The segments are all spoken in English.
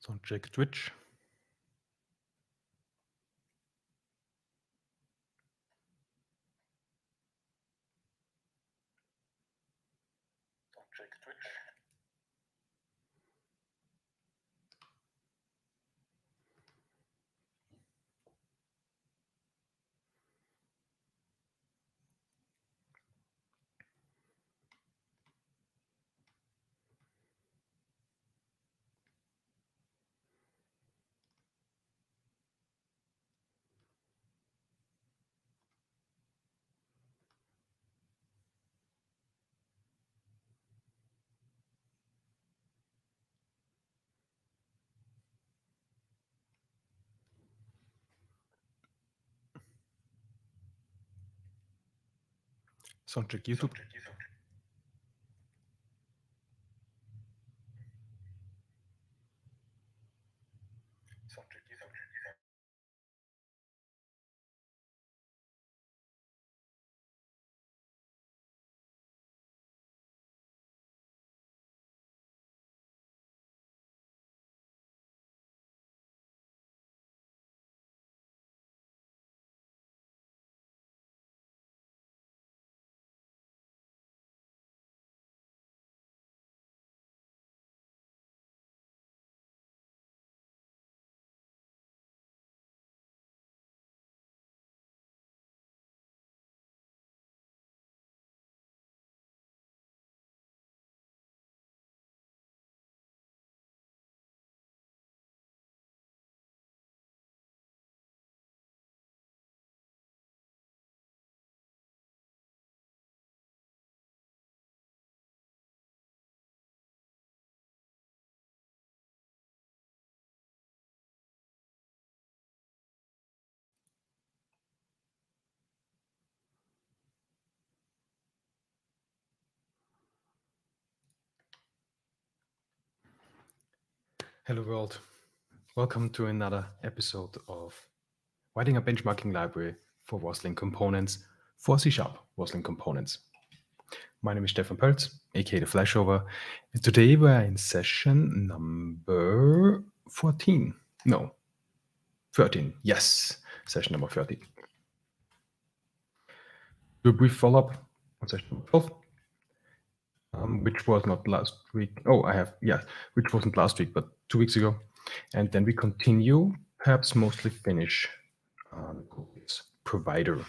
Sound check Twitch. Sound check YouTube. Hello world. Welcome to another episode of writing a benchmarking library for Roslyn components for C# Roslyn components. My name is Stefan Pölz, aka the Flashover, and today we're in session number 14. No, 13. Yes, session number 13. Do a brief follow-up on session number 12. Which was not last week. Oh, which wasn't last week, but 2 weeks ago. And then we continue, perhaps mostly finish this provider.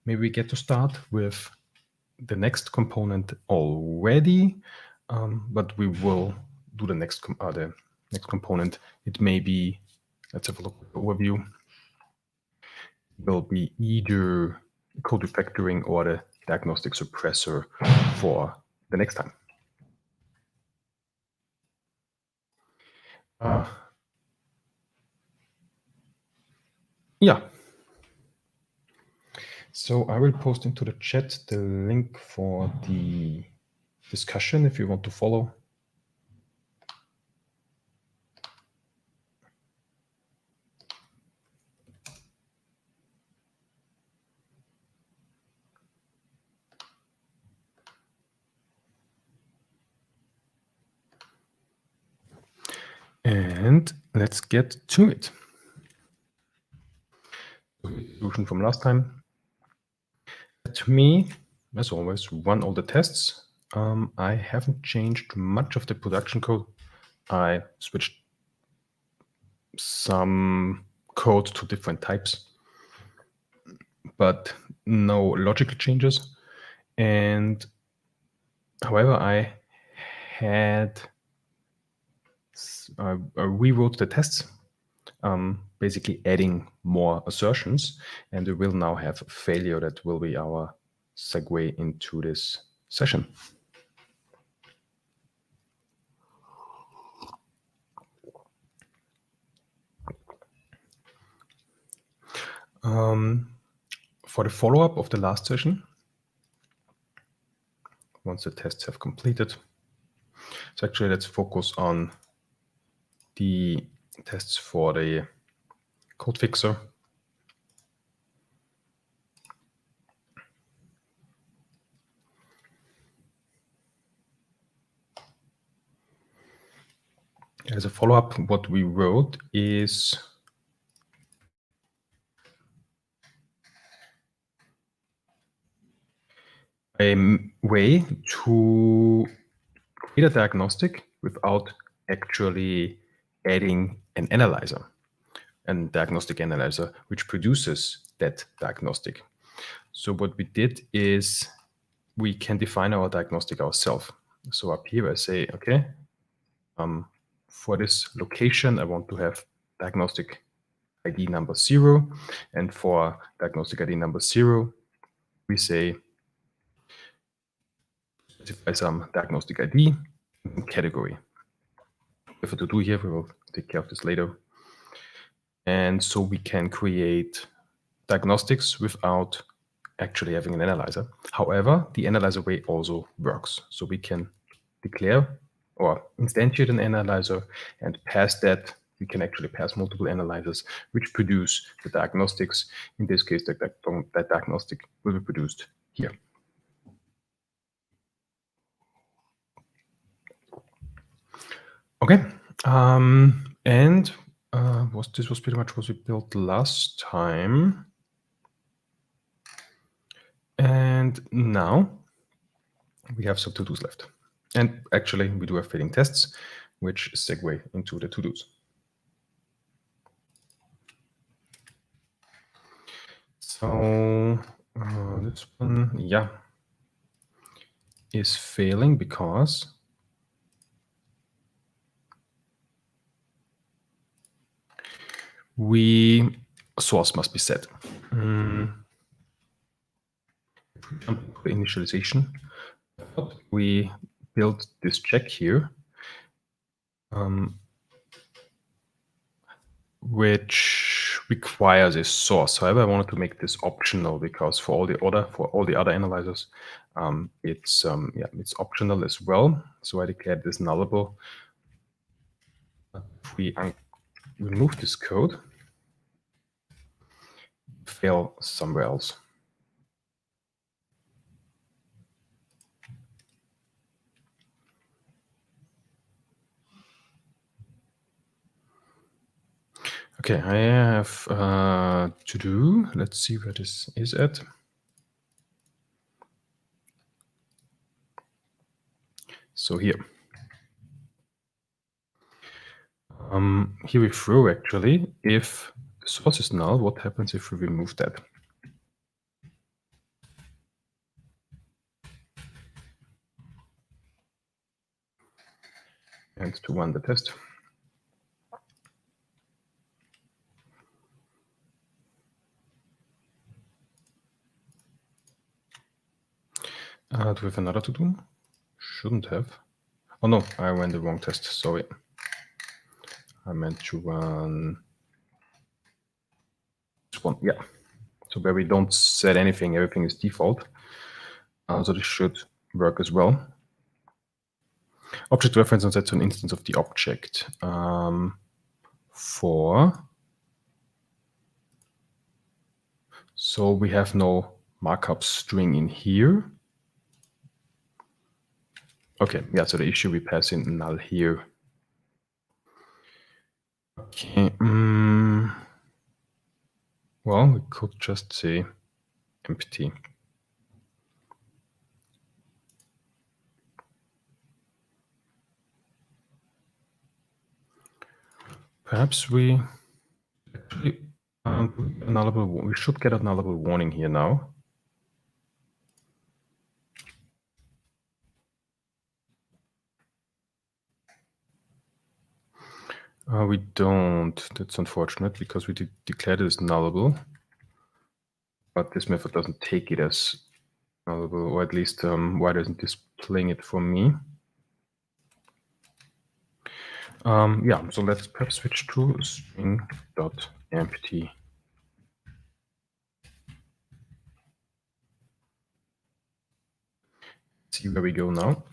Maybe we get to start with the next component already, but we will do the next component. It may be, let's have a look at the overview. It will be either code refactoring or the diagnostic suppressor for the next time. Yeah. So I will post into the chat the link for the discussion if you want to follow. And let's get to it. Solution from last time. Let me, as always, run all the tests. I haven't changed much of the production code. I switched some code to different types, but no logical changes. And however, I rewrote the tests, basically adding more assertions, and we will now have a failure that will be our segue into this session. For the follow-up of the last session, once the tests have completed, so actually let's focus on the tests for the code fixer. As a follow-up, what we wrote is a way to create a diagnostic without actually adding an analyzer, and diagnostic analyzer, which produces that diagnostic. So what we did is we can define our diagnostic ourselves. So up here I say, okay, for this location, I want to have diagnostic ID number 0. And for diagnostic ID number 0, we say specify some diagnostic ID and category. If to do here, we will take care of this later. And so we can create diagnostics without actually having an analyzer. However, the analyzer way also works. So we can declare or instantiate an analyzer and pass that. We can actually pass multiple analyzers which produce the diagnostics. In this case, that diagnostic will be produced here. Okay, and this was pretty much what we built last time. And now we have some to-dos left. And actually, we do have fitting tests, which segue into the to-dos. So this one, yeah, is failing because source must be set. Initialization, we built this check here, which requires a source. However, I wanted to make this optional because for all the other analyzers, it's optional as well. So I declared this nullable. If we remove this code, fail somewhere else. Okay, I have to do. Let's see where this is at. So here. Here we throw actually, if the source is null, what happens if we remove that? And to run the test. Do we have another to do? Shouldn't have. Oh no, I ran the wrong test, sorry. I meant to run this one, yeah. So where we don't set anything, everything is default. So this should work as well. Object reference and set to an instance of the object. So we have no markup string in here. Okay, yeah, so the issue we pass in null here. Okay, well, we could just say empty. Perhaps we actually we should get a nullable warning here now. We don't. That's unfortunate because we declared it as nullable, but this method doesn't take it as nullable, or at least why doesn't displaying it for me? Yeah, so let's perhaps switch to string.empty. See where we go now.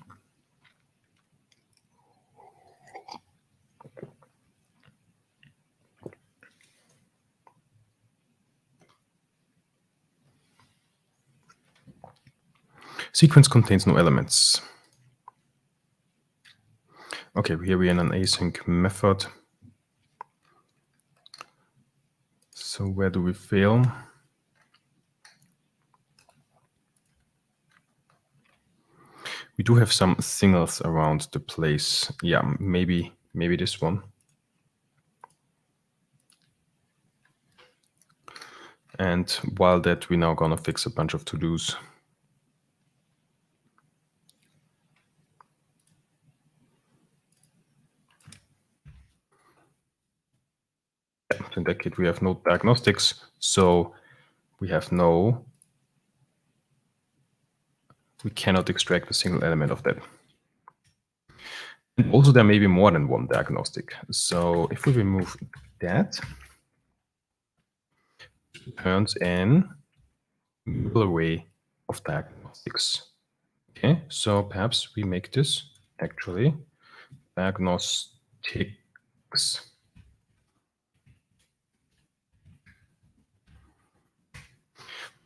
Sequence contains no elements. Okay, here we are in an async method. So where do we fail? We do have some singles around the place. Yeah, maybe this one. And while that, we're now gonna fix a bunch of to-dos. In that case, we have no diagnostics, so we cannot extract a single element of that. And also, there may be more than one diagnostic. So if we remove that, it turns an mutable array of diagnostics. Okay, so perhaps we make this actually diagnostics.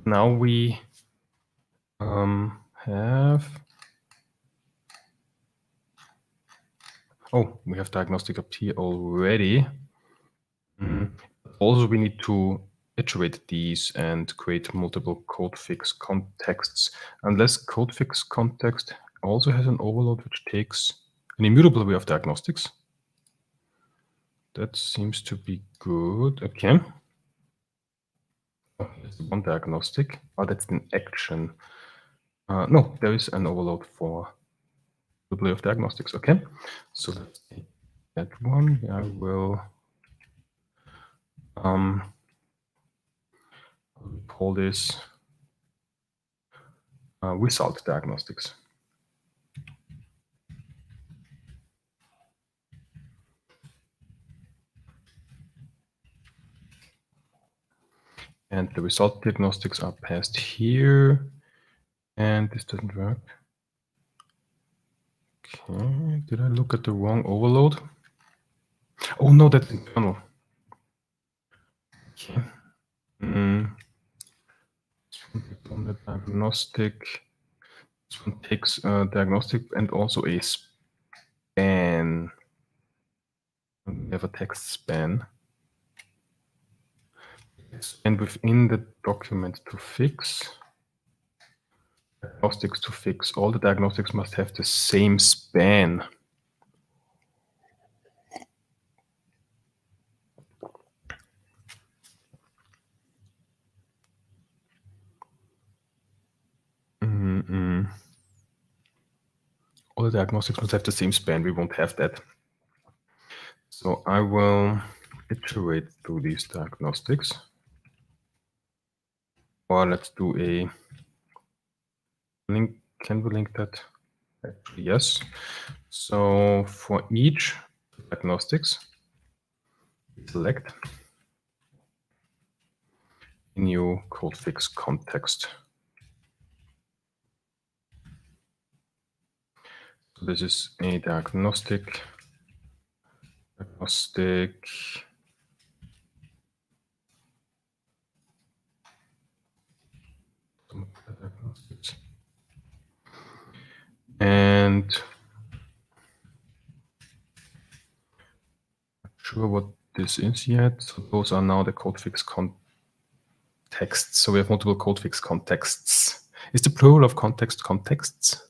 Now we have, oh, we have diagnostic up here already. Also, we need to iterate these and create multiple code fix contexts. Unless code fix context also has an overload which takes an immutable array of diagnostics. That seems to be good. Okay. Oh, that's one diagnostic. Oh, that's an action. No, there is an overload for the array of diagnostics. Okay. So let's take that one. I will call this result diagnostics. And the result diagnostics are passed here. And this doesn't work. Okay, did I look at the wrong overload? Oh no, that's internal. Okay. On the diagnostic, this one takes a diagnostic and also a span. We have a text span. And within the document to fix, diagnostics to fix, all the diagnostics must have the same span. All the diagnostics must have the same span. We won't have that. So I will iterate through these diagnostics. Or let's do a link. Can we link that? Actually, yes. So for each diagnostics, select a new code fix context. So this is a diagnostic. And not sure what this is yet. So those are now the code fix contexts. So we have multiple code fix contexts. Is the plural of context contexts?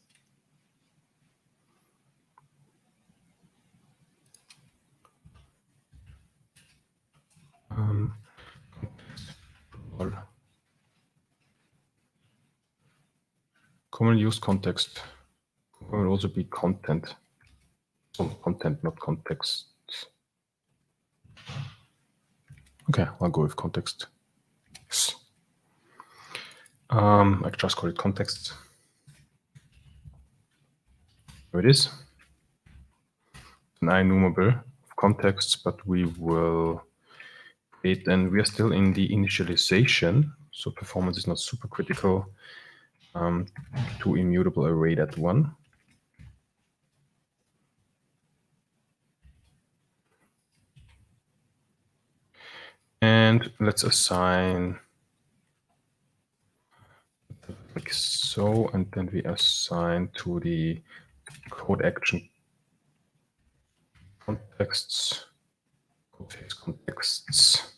Common use context will also be content. Oh, content, not context. Okay, I'll go with context. I just call it context. Here it is. An enumerable of contexts, but we will create, and we are still in the initialization, so performance is not super critical. To immutable array that one. And let's assign like so, and then we assign to the code action contexts, contexts.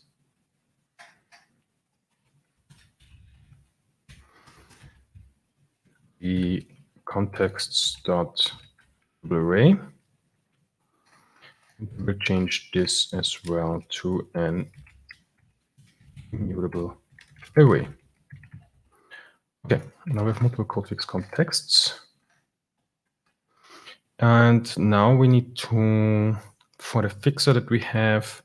The contexts dot array. We'll change this as well to an immutable array. Okay, now we have multiple codefix contexts. And now we need to, for the fixer that we have,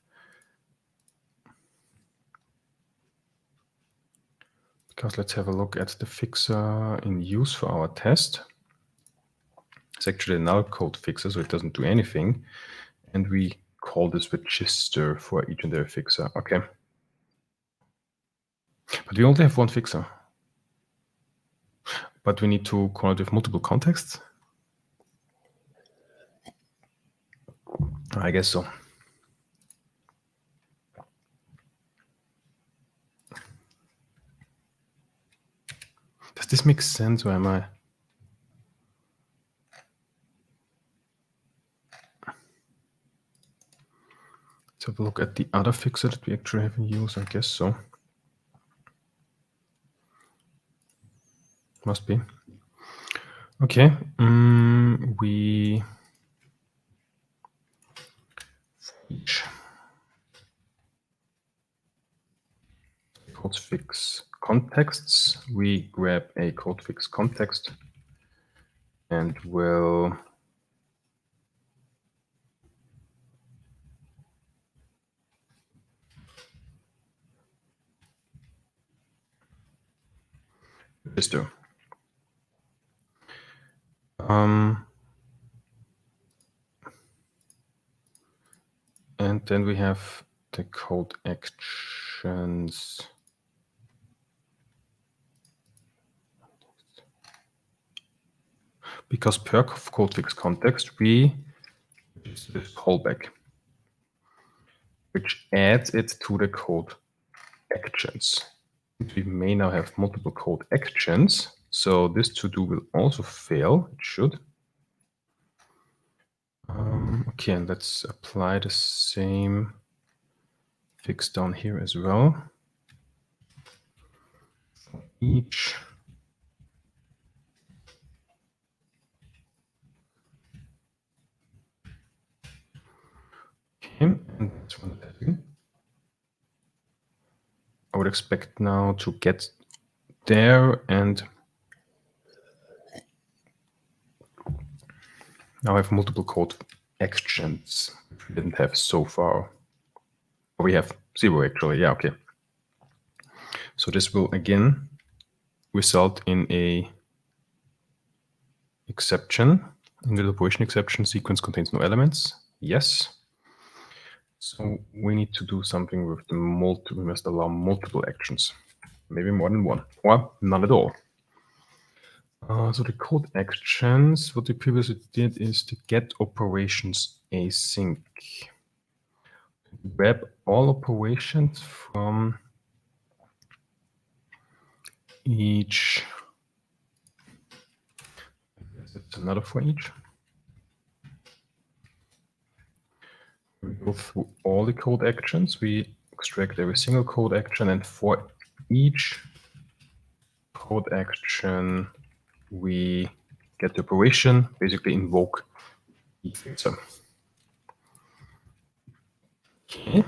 because let's have a look at the fixer in use for our test. It's actually a null code fixer, so it doesn't do anything. And we call this register for each and every fixer. Okay. But we only have one fixer. But we need to call it with multiple contexts? I guess so. Does this make sense, or am I? Let's have a look at the other fixer that we actually have in use. I guess so. Must be. Okay. We each codefix contexts. We grab a codefix context and we'll register. And then we have the code actions. Because per codefix context, we use this callback, which adds it to the code actions. We may now have multiple code actions, so this to-do will also fail. It should. Okay, and let's apply the same fix down here as well. For each and let's run that again. I would expect now to get there, and now I have multiple code actions, which we didn't have so far. We have 0 actually, yeah, okay. So this will again result in a exception. In the operation exception, sequence contains no elements. Yes. So we need to do something with the multiple. We must allow multiple actions, maybe more than one, or none at all. So the code actions, what we previously did is to get operations async. Grab all operations from each. It's another for each. We go through all the code actions. We extract every single code action, and for each code action, we get the operation, basically invoke the fixer. Okay.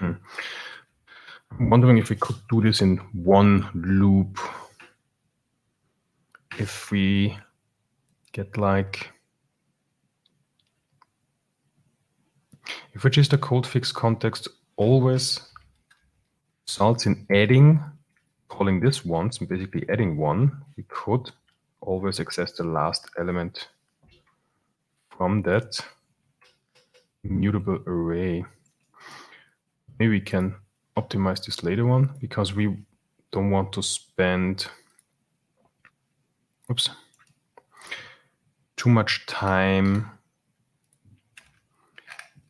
I'm wondering if we could do this in one loop. If we get like, if register codefix context always results in adding, calling this once and basically adding one, we could always access the last element from that immutable array. Maybe we can optimize this later on because we don't want to spend too much time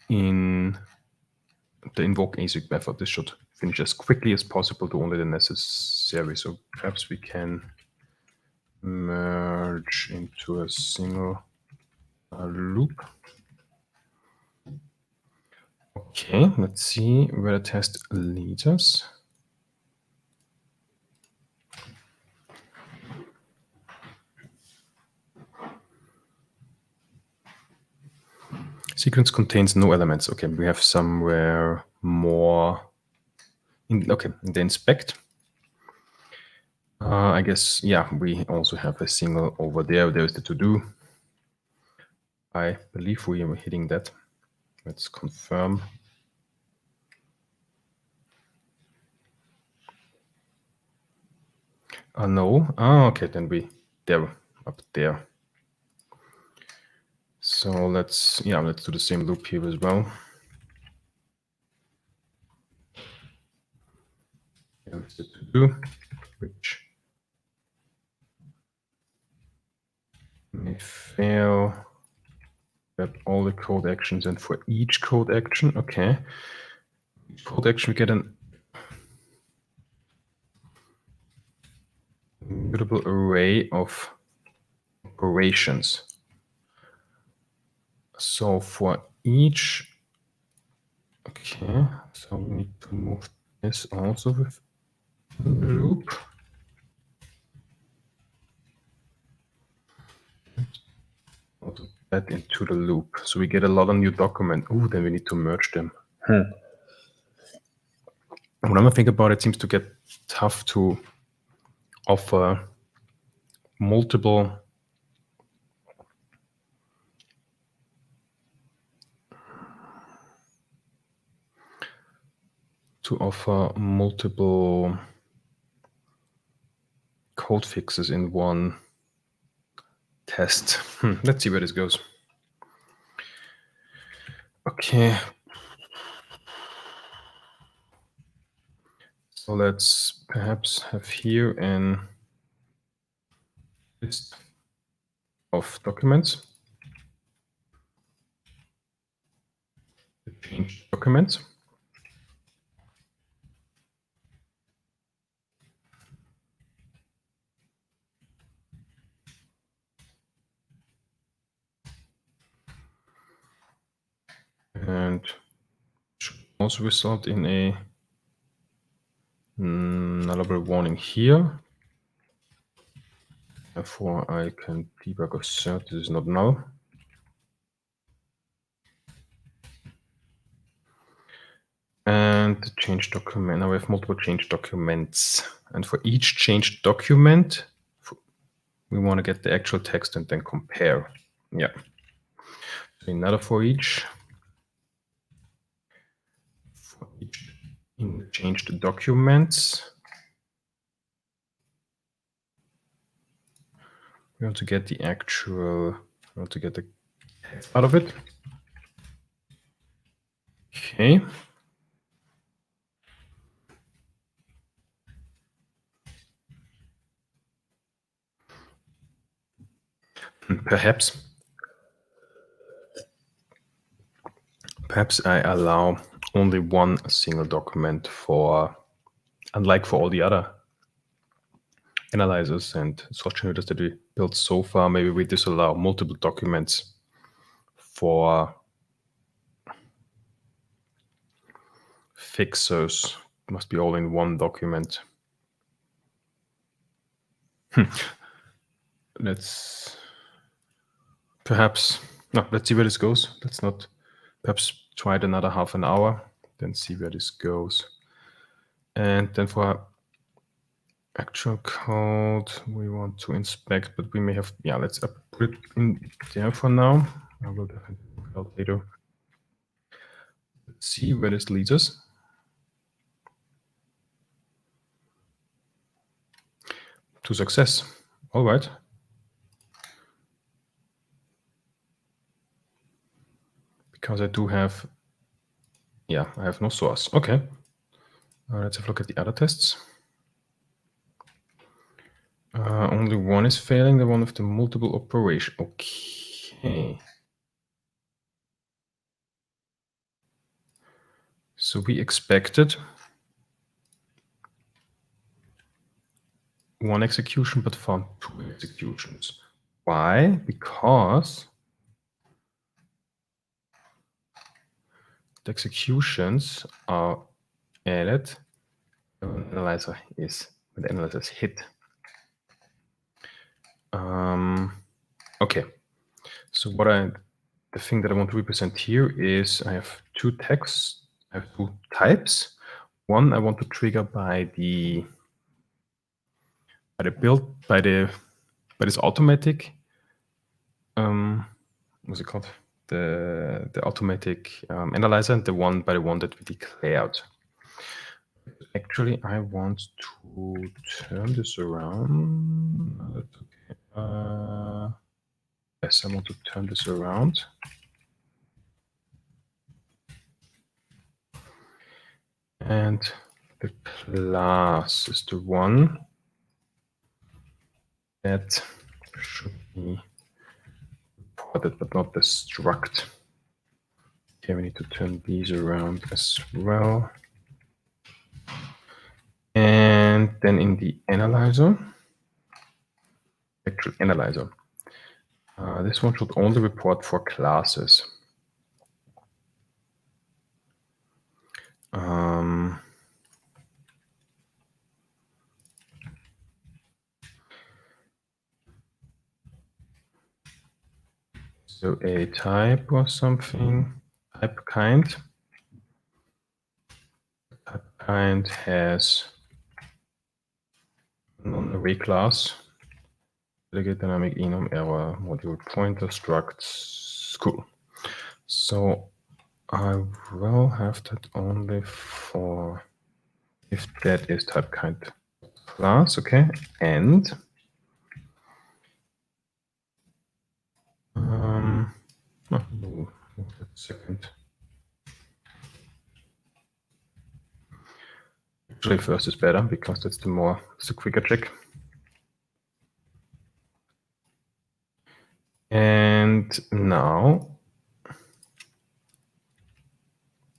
in the invoke async method. This should finish as quickly as possible to only the necessary. So perhaps we can merge into a single loop. Okay, let's see where the test leads us. Sequence contains no elements. Okay, we have somewhere more. In the inspect. I guess, yeah, we also have a single over there. There's the to-do. I believe we are hitting that. Let's confirm. No. Okay, then there, up there. So let's do the same loop here as well. Here's the to-do, which may fail. Got all the code actions, and for each code action, okay, each code action we get an immutable array of operations. So for each, okay, so we need to move this also with the loop. Also that into the loop. So we get a lot of new document. Oh, then we need to merge them. When I think about it, it seems to get tough to offer multiple code fixes in one test. Let's see where this goes. Okay. So let's perhaps have here an list of documents. Change documents. And should also result in a nullable warning here. Therefore, I can debug assert this is not null. And the change document. Now we have multiple change documents. And for each change document, we want to get the actual text and then compare. Yeah. So another for each. For each in the changed documents. We want to get the actual, we want to get the text out of it. Okay. Perhaps I allow only one single document for, unlike for all the other analyzers and source generators that we built so far, maybe we disallow multiple documents for fixers. Must be all in one document. Let's see where this goes. Let's not perhaps try it another half an hour, then see where this goes. And then for actual code, we want to inspect, but we may have, let's put it in there for now. I will definitely look it out later. Let's see where this leads us. To success. All right. Because I do have, I have no source. Okay. Let's have a look at the other tests. Only one is failing, the one with the multiple operation. Okay. So we expected one execution, but found two executions. Why? Because the executions are added when the analyzer is hit. Okay, so the thing that I want to represent here is I have two texts, I have two types. One I want to trigger by this automatic what's it called? The automatic analyzer, and the one that we declared. Actually, I want to turn this around. Okay. Yes, I want to turn this around. And the class is the one that should be reported, but not the struct. Okay, we need to turn these around as well. And then in the analyzer, actual analyzer, this one should only report for classes. So a type or something, type kind. Type kind has non-array class, delegate dynamic enum error module pointer structs. Cool. So I will have that only for if that is type kind class. Okay, and move that second. Actually, first is better because that's the quicker check. And now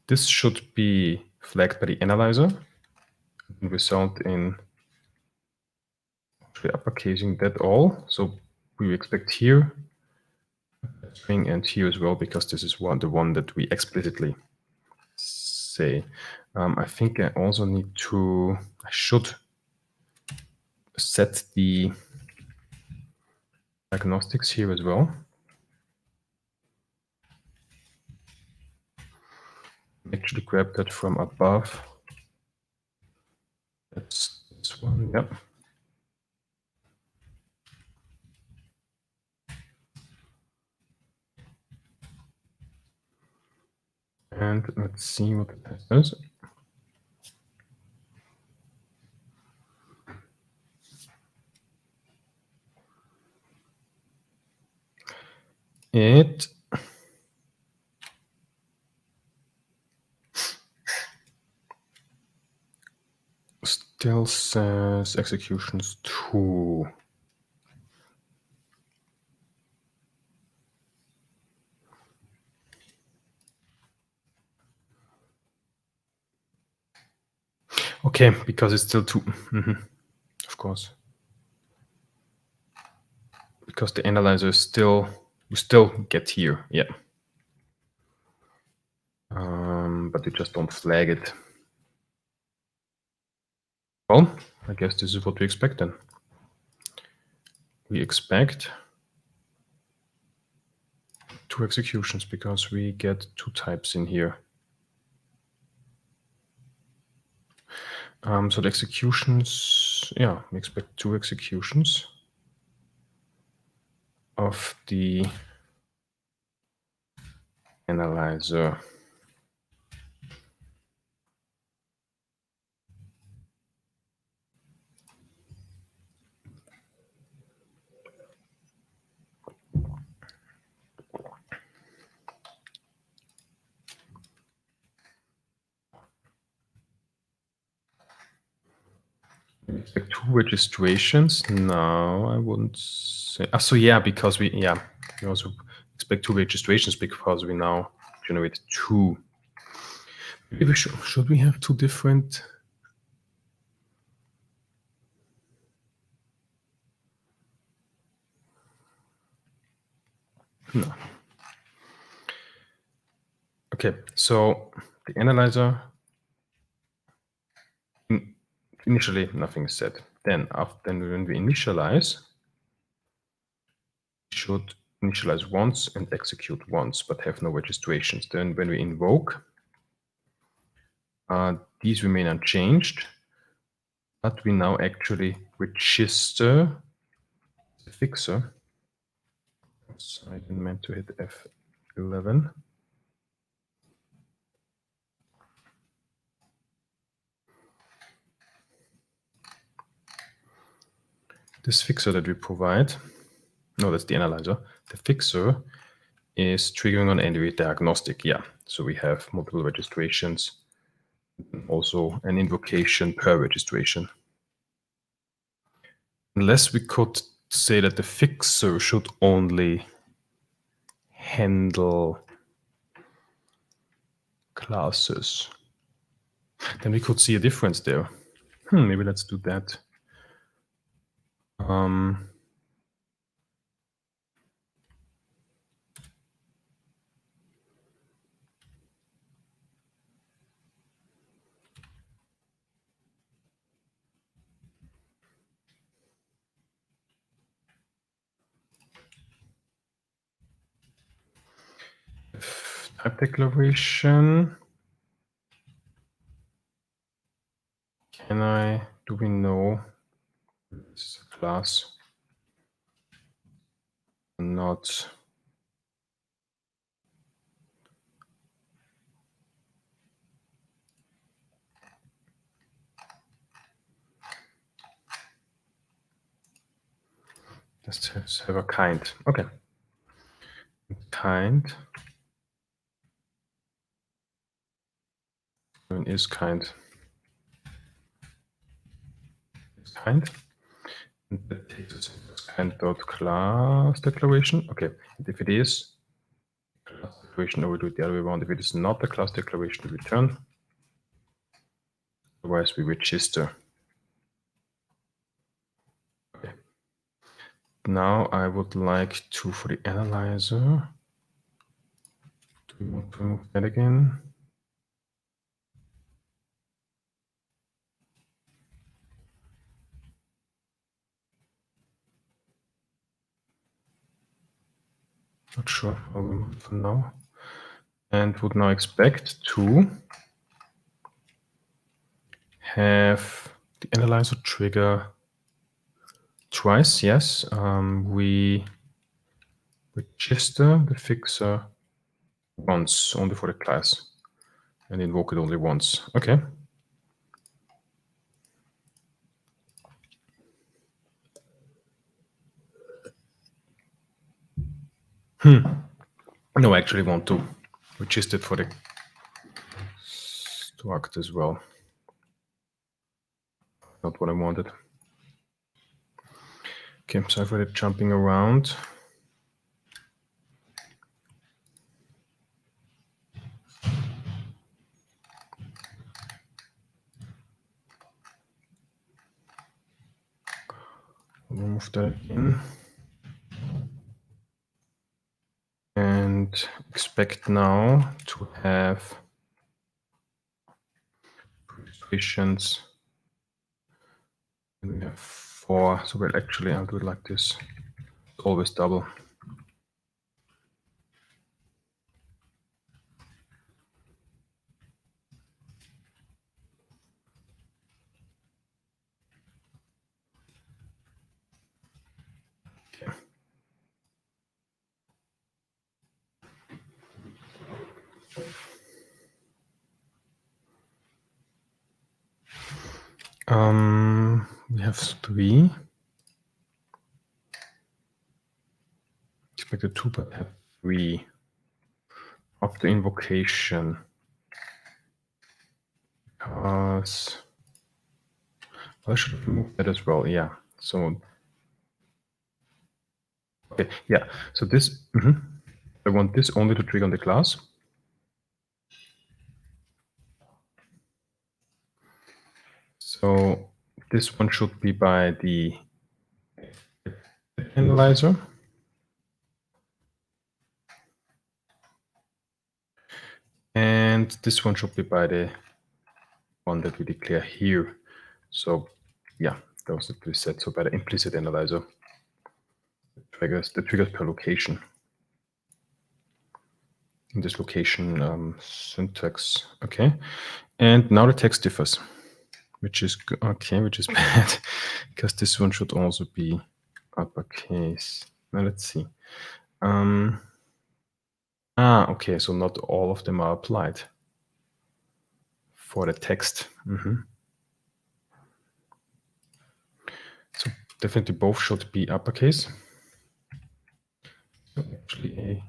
this should be flagged by the analyzer and result in actually uppercasing that all. So we expect here string and here as well, because this is the one that we explicitly say. I think I also I should set the diagnostics here as well. Actually grab that from above. That's this one, yep. And let's see what the test is. It still says executions 2. Okay, because it's still 2. Of course. Because the analyzer is still, you still get here, yeah. But you just don't flag it. Well, I guess this is what we expect then. We expect 2 executions because we get 2 types in here. So the executions, yeah, we expect 2 executions of the analyzer. We expect 2 registrations. No, I wouldn't say. So yeah, because we also expect 2 registrations because we now generate 2. Maybe should we have 2 different? No. Okay, so the analyzer, initially nothing is set. Then when we initialize, we should initialize once and execute once, but have no registrations. Then when we invoke, these remain unchanged, but we now actually register the fixer. So I didn't meant to hit F11. This fixer that we provide, no, that's the analyzer. The fixer is triggering on any diagnostic. Yeah, so we have multiple registrations, also an invocation per registration. Unless we could say that the fixer should only handle classes, then we could see a difference there. Maybe let's do that. Type declaration. Do we know this is a class? Not. Let's have a kind. Okay. Kind. Is kind. Is kind. And that takes us into kind.class declaration. Okay. And if it is class declaration, or we do it the other way around. If it is not the class declaration, we return. Otherwise, we register. Okay. Now I would like to, for the analyzer, do we want to remove that again? Not sure. I'll remove it for now. And would now expect to have the analyzer trigger twice. Yes, we register the fixer once, only for the class, and invoke it only once. Okay. No, I actually want to register it for the struct as well. Not what I wanted. Okay, sorry for the jumping around. I'll remove that again. And expect now to have registrations. And we have 4. So well, actually, I'll do it like this. It's always double. We have 3. Expected 2, but have 3 after invocation. Because I should have removed that as well. Yeah. So okay. Yeah. So this. I want this only to trigger on the class. So this one should be by the analyzer. And this one should be by the one that we declare here. So yeah, those that we set. So by the implicit analyzer, the triggers per location. In this location syntax. Okay. And now the text differs, which is okay, which is bad, because this one should also be uppercase. Now let's see. Okay, so not all of them are applied for the text. So definitely both should be uppercase. So actually a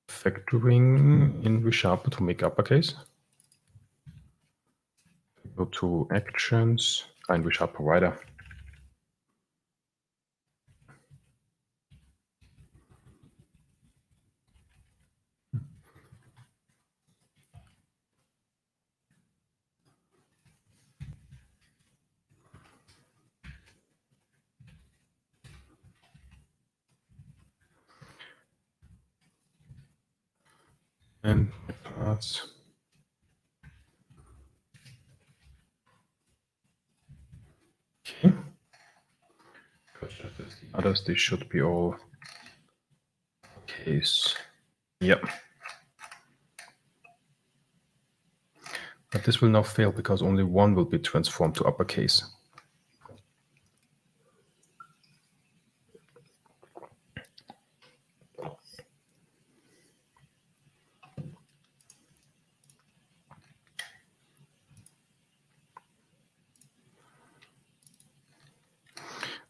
factoring in resharper to make uppercase. Go to actions and resharp provider. And pass. Okay. The others, they should be all case. Yep. But this will now fail because only one will be transformed to uppercase.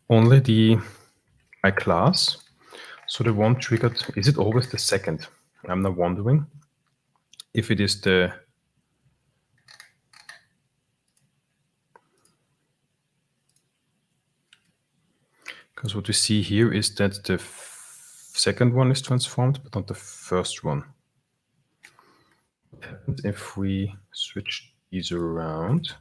Only my class. So the one triggered, is it always the second? I'm now wondering if it is the because what we see here is that the second one is transformed, but not the first one. What happens if we switch these around?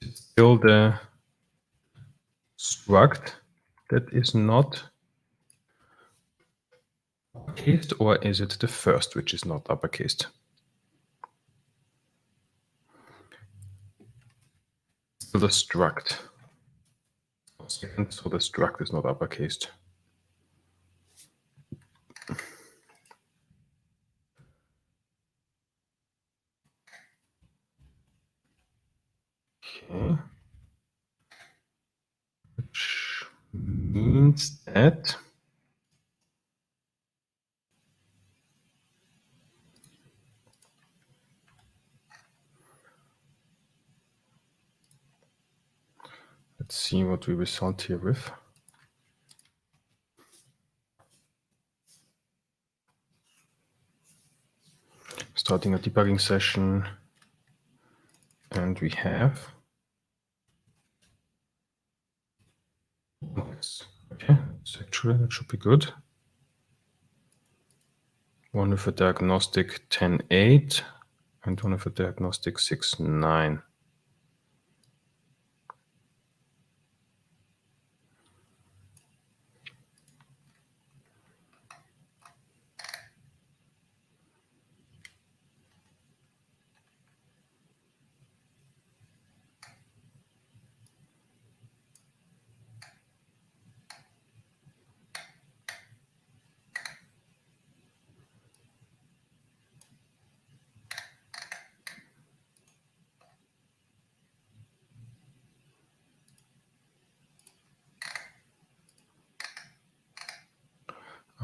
It's still the struct that is not uppercased, or is it the first which is not uppercased? Still the struct. Second, so the struct is not uppercased. Okay. Which means that let's see what we result here with. Starting a debugging session, and we have okay, so actually that should be good. One with a diagnostic 10.8 and one with a diagnostic 6.9.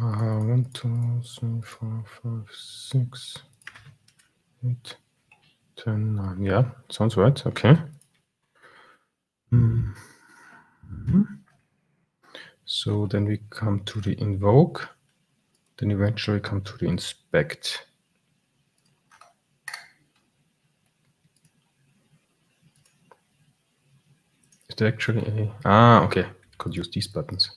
One, 2, 3, 4, 5, 6, 8, 10, 9. Yeah, sounds right. Okay. So then we come to the invoke, then eventually come to the inspect. Is there actually a okay, could use these buttons.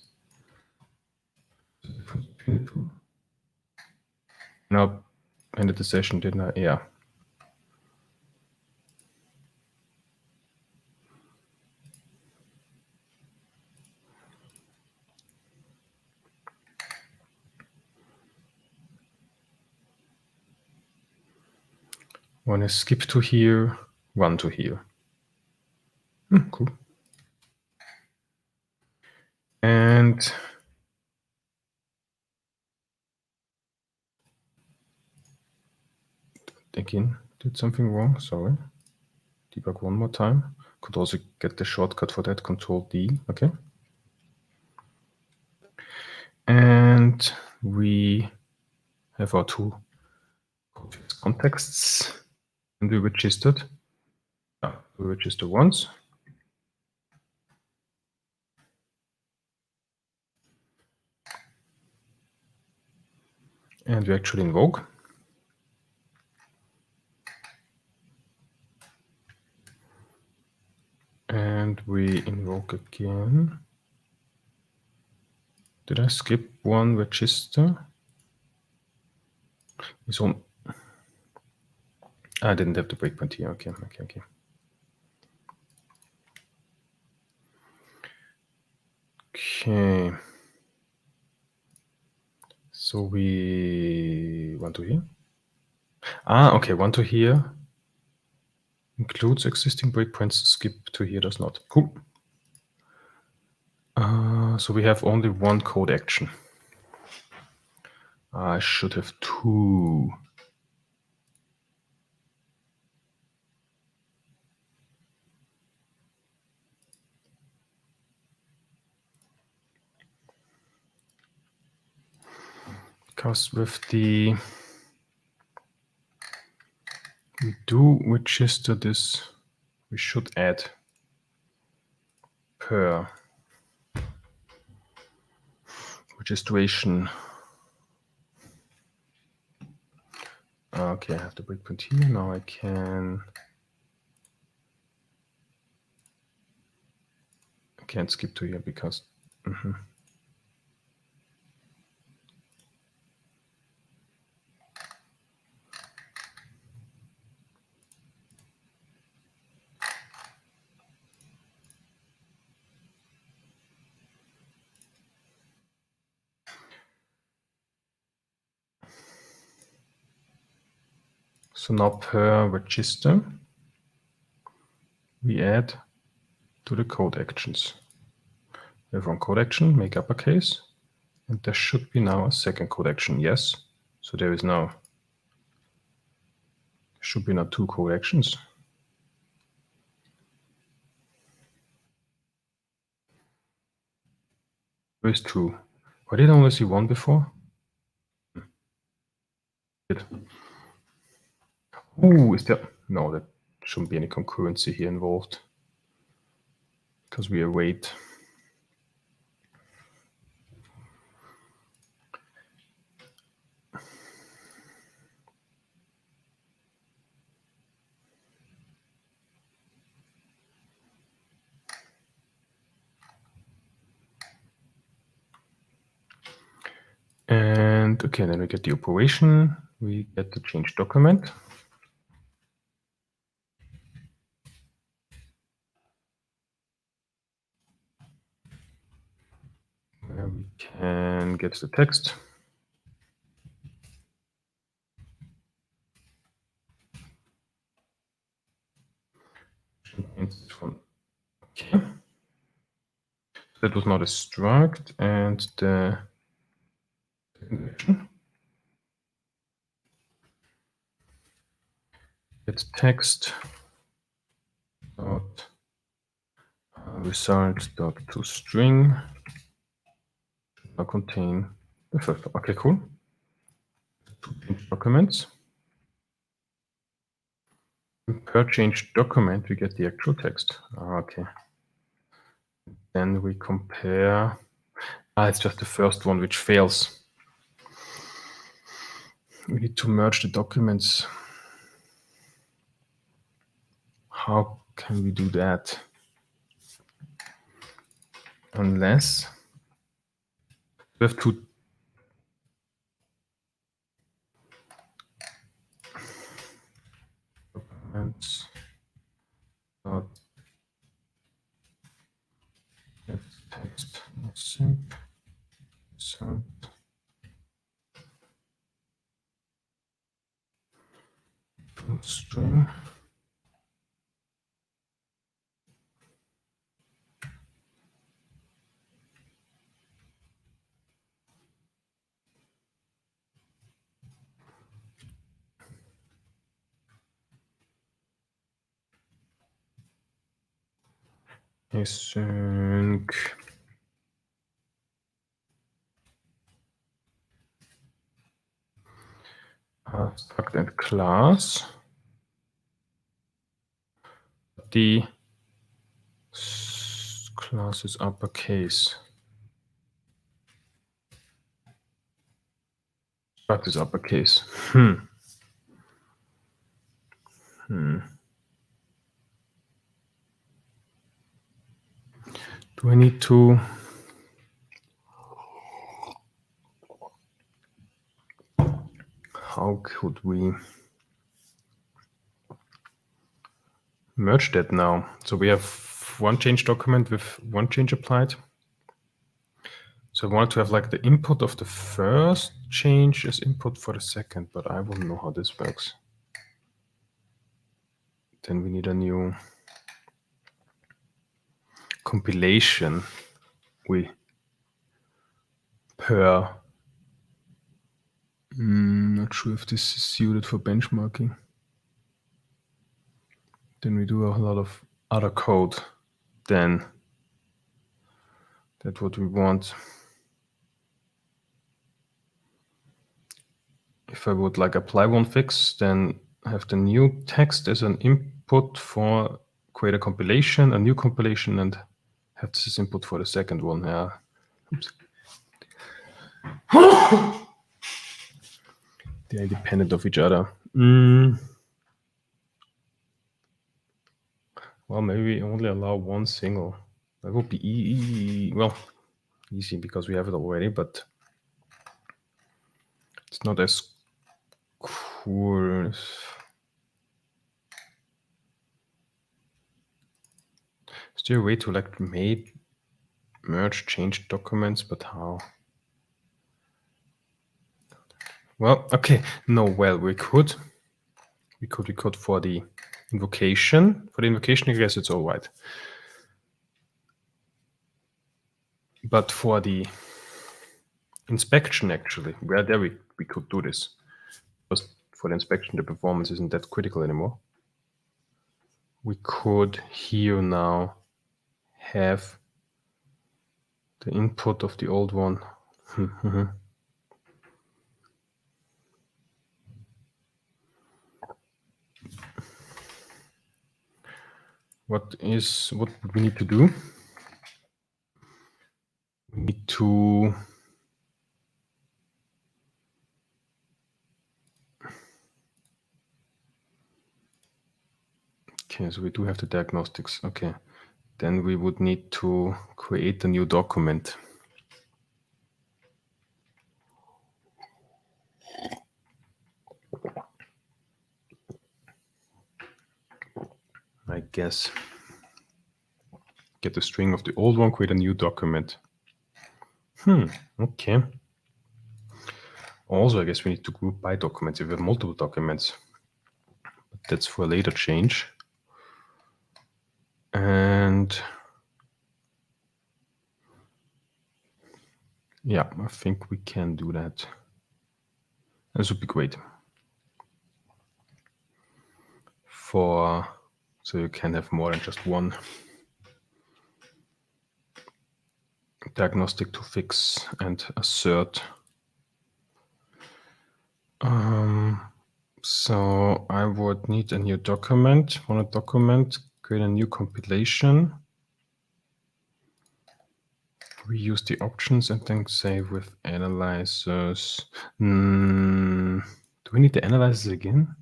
Now ended the session, didn't I? Yeah. One is skip to here, one to here. Cool. And again, did something wrong, sorry. Debug one more time. Could also get the shortcut for that, Control D, okay. And we have our two contexts, and we registered. We register once. And we actually invoke. And we invoke again. Did I skip one register? I didn't have the breakpoint here. Okay. Okay. So we want to here. Okay, want to here includes existing breakpoints. Skip to here does not. Cool. So we have only one code action. I should have two. Because with the we do register this, we should add per registration. Okay, I have the breakpoint here. Now I can't skip to here because. So now per register, we add to the code actions. We have one code action, make uppercase, and there should be now a second code action, yes. So there should be now two code actions. There is two. Why did I only see one before? Ooh, is there? No, there shouldn't be any concurrency here involved because we await. And okay, then we get the operation. We get the change document. Where we can get the text. Okay. That was not a struct, and the it's text dot result dot to string now contain the first. Okay, cool. Two change documents. Per change document, we get the actual text. Okay. Then we compare. It's just the first one which fails. We need to merge the documents. How can we do that? Unless we have to documents dot text simp string. Async. Struct and class. The class is uppercase. Struct is uppercase. Do I need to? How could we merge that now? So we have one change document with one change applied. So I want to have like the input of the first change as input for the second, but I wouldn't know how this works. Then we need a new compilation per. Not sure if this is suited for benchmarking. Then we do a lot of other code than that's what we want. If I would like apply one fix, then have the new text as an input for create a compilation, a new compilation, and have this as input for the second one. Yeah. Oops. They're independent of each other. Well, maybe we only allow one single. That would be easy because we have it already, but it's not as cool. Is there a way to like merge change documents, but how? Well, okay, no, well, we could for the invocation. For the invocation, I guess it's all right. But for the inspection, actually, there we could do this. Because for the inspection, the performance isn't that critical anymore. We could here now have the input of the old one. What we need to do? We need to okay, so we do have the diagnostics. Okay, then we would need to create a new document. I guess get the string of the old one, create a new document. Okay. Also, I guess we need to group by documents if we have multiple documents. But that's for a later change. And yeah, I think we can do that. This would be great. So you can have more than just one diagnostic to fix and assert. So I would need a new document. On a document, create a new compilation. We use the options and then save with analyzers. Do we need the analyzers again?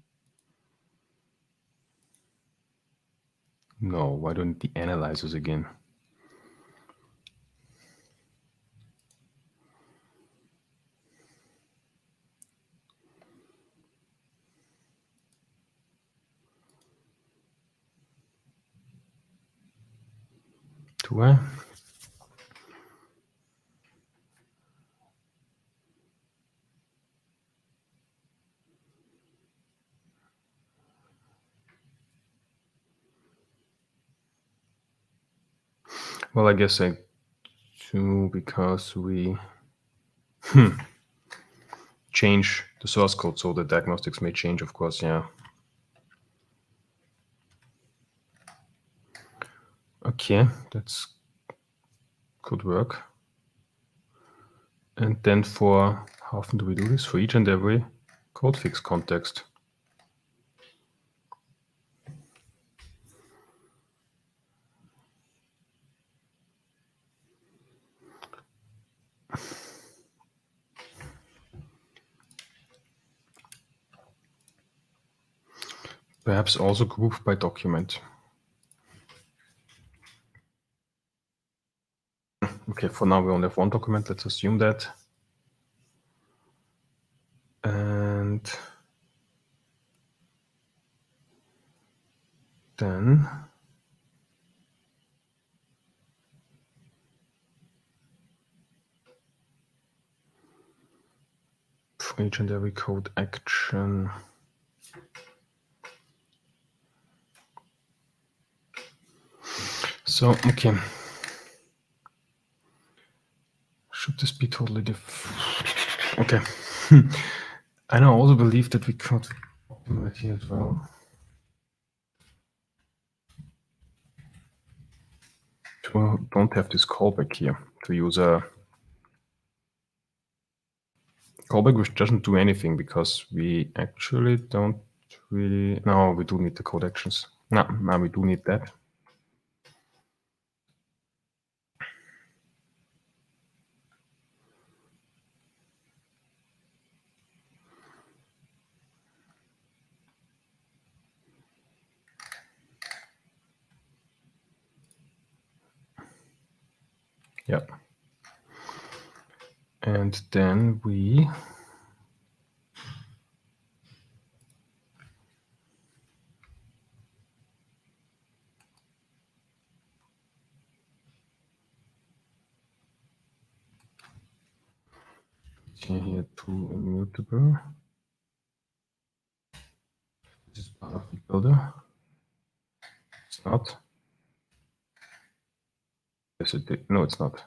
No, why don't we need the analyzers again? Do I? Well, I guess I do because we change the source code, so the diagnostics may change, of course, yeah. Okay, that's could work. And then for how often do we do this? For each and every code fix context. Perhaps also grouped by document. Okay, for now we only have one document. Let's assume that. And then for each and every code action. So, okay. Should this be totally different? Okay. And I also believe that we could optimize here as well. To don't have this callback here, to use a callback which doesn't do anything because we actually don't really. No, we do need the code actions. No, we do need that. Yeah. And then we see here two immutable. This is part of the builder. It's not. Yes, it did. No, it's not.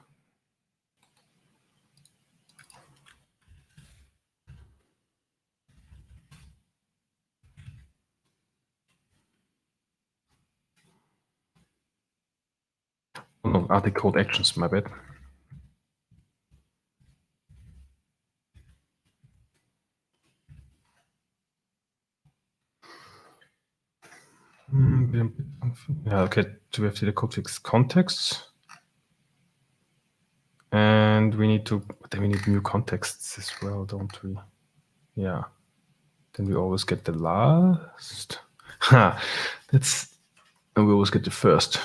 Oh, no, are the code actions? My bad. Yeah, okay. So we have to the code fix contexts. And we need to, then we need new contexts as well, don't we? Yeah. Then we always get the last. That's, and we always get the first.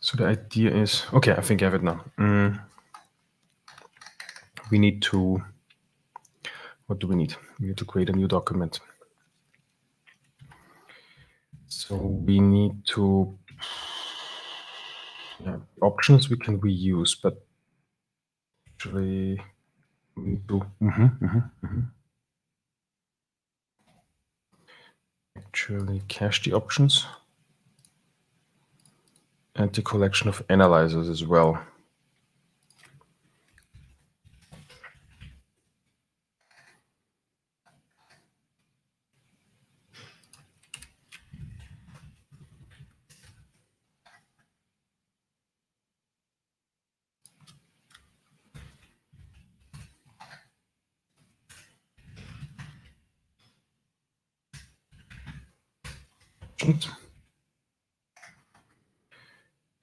So the idea is, okay, I think I have it now. We need to, what do we need? We need to create a new document. So we need to, options we can reuse, but actually we need to, actually cache the options and the collection of analyzers as well.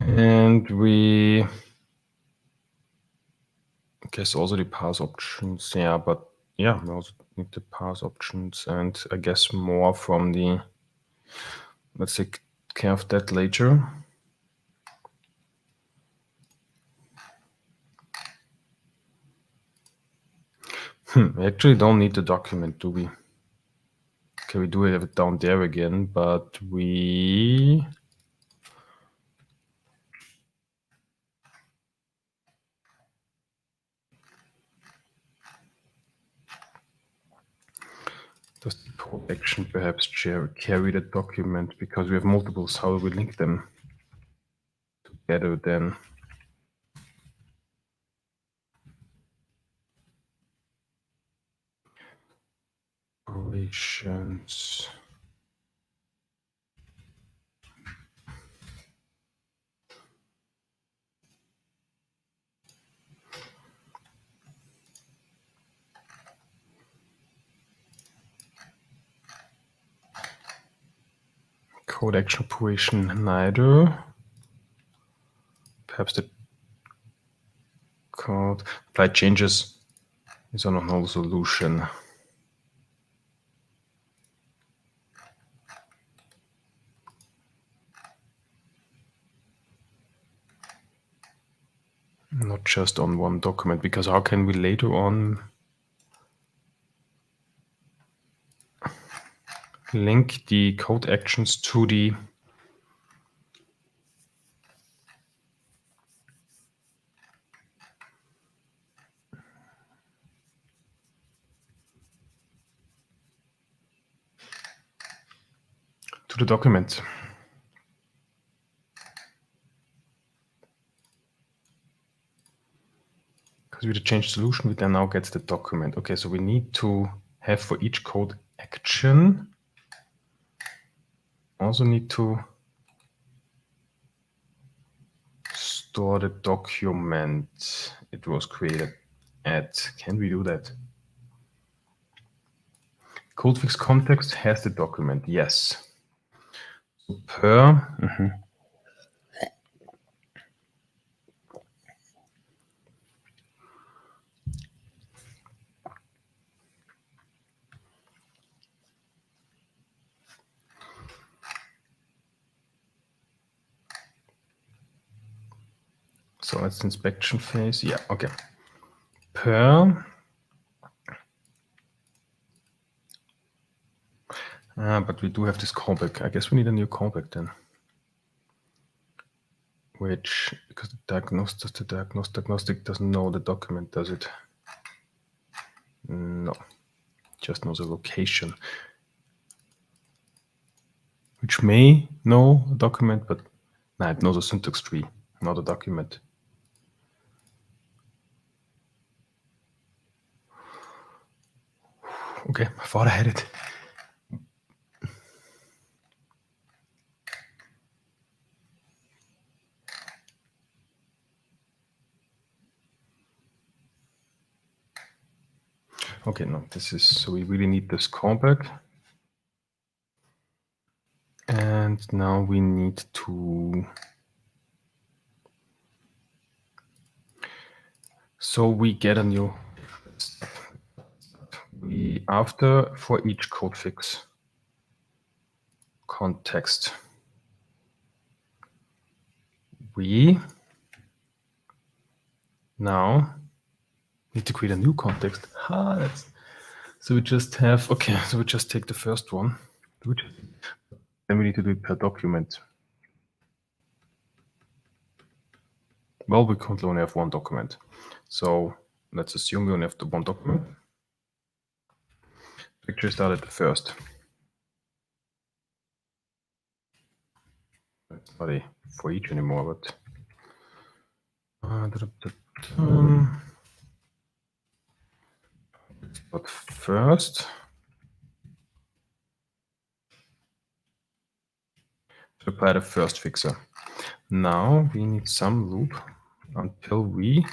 And we guess also the parse options, yeah, but yeah, we also need the parse options and I guess more from the, let's take care of that later. We actually don't need the document, do we? Okay, we do have it down there again, but we Does the code action perhaps carry the document? Because we have multiples, how do we link them together then? Operations. Code action operation, neither. Perhaps the code apply changes is an null solution. Not just on one document, because how can we later on link the code actions to the document? Because with the change solution, we then now get the document. Okay, so we need to have for each code action, also need to store the document it was created at. Can we do that? Codefix context has the document, yes. So per, so that's the inspection phase. Yeah, okay. Per, but we do have this callback. I guess we need a new callback then. Which, because the diagnostic doesn't know the document, does it? No, just knows a location. Which may know a document, but nah, it knows a syntax tree, not a document. Okay, I thought I had it. Okay, no, this is, so we really need this callback. And now we need to, so we get a new, after for each code fix context, we now need to create a new context. So we just have, okay, so we just take the first one. Then we need to do it per document. Well, we currently only have one document. So let's assume we only have the one document. Picture started first. It's not a for each anymore, but first, to apply the first fixer. Now we need some loop until we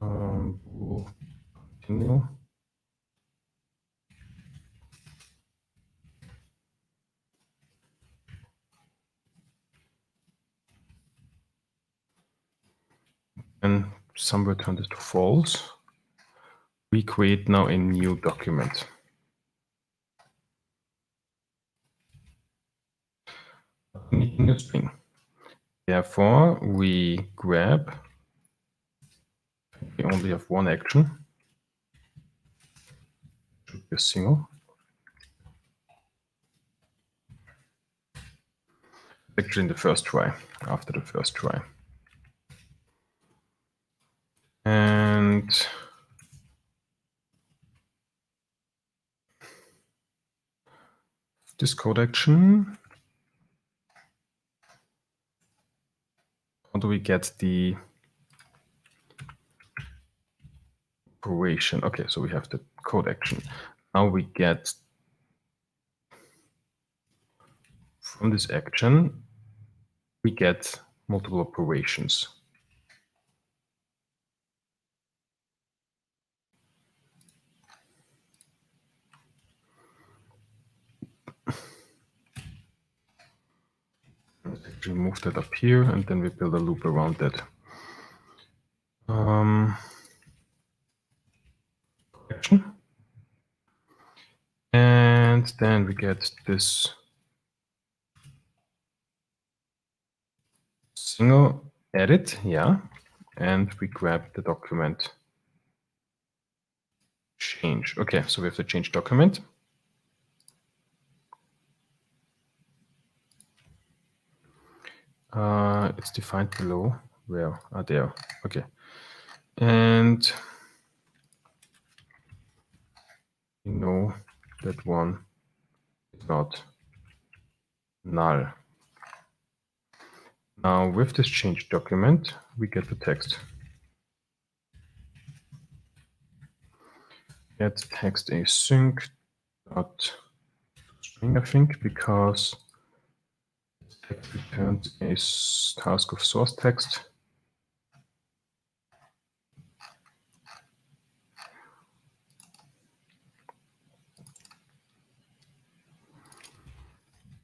will continue. And somewhere turn this to false. We create now a new document. New string. Therefore, we grab, we only have one action, should be a single. Actually in the first try, after the first try. And this code action. How do we get the operation? Okay, so we have the code action. Now we get from this action, we get multiple operations. Let's actually move that up here, and then we build a loop around that. Action. And then we get this single edit, yeah, and we grab the document change. Okay, so we have to change document. It's defined below. Where are there? Okay, and you know that one is not null. Now with this change document, we get the text. Get text async dot string, I think, because text returns a task of source text.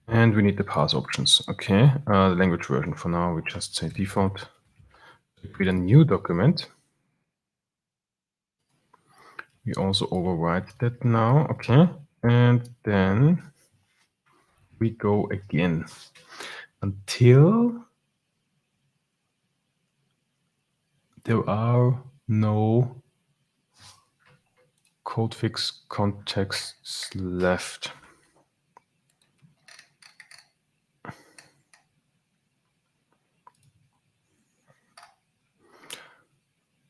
And we need the parse options. Okay, the language version for now, we just say default. We create a new document. We also override that now. Okay, and then we go again until there are no code fix contexts left.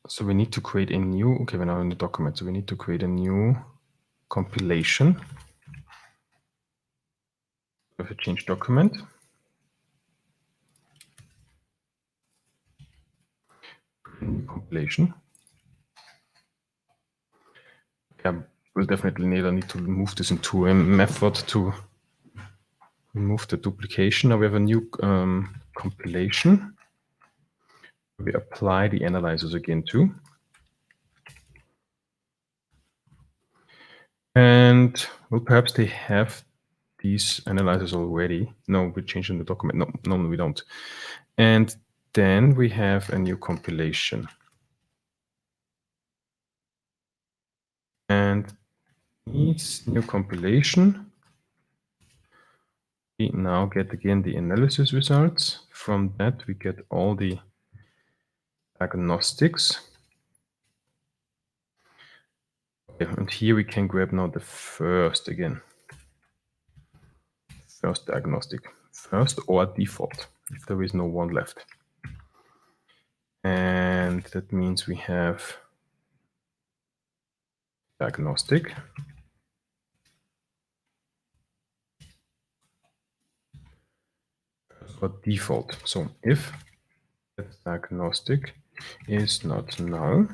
So we need to create a new, okay, we're now in the document, so we need to create a new compilation. We have a change document. Compilation. Yeah, we'll definitely need to move this into a method to remove the duplication. Now we have a new compilation. We apply the analyzers again too. And well, perhaps they have these analyzers already. No, we changed in the document. No, we don't. And then we have a new compilation. And this new compilation, we now get again the analysis results. From that, we get all the diagnostics. Okay, and here we can grab now the first again. First diagnostic. First or default, if there is no one left. And that means we have diagnostic. Or default. So if that diagnostic is not null,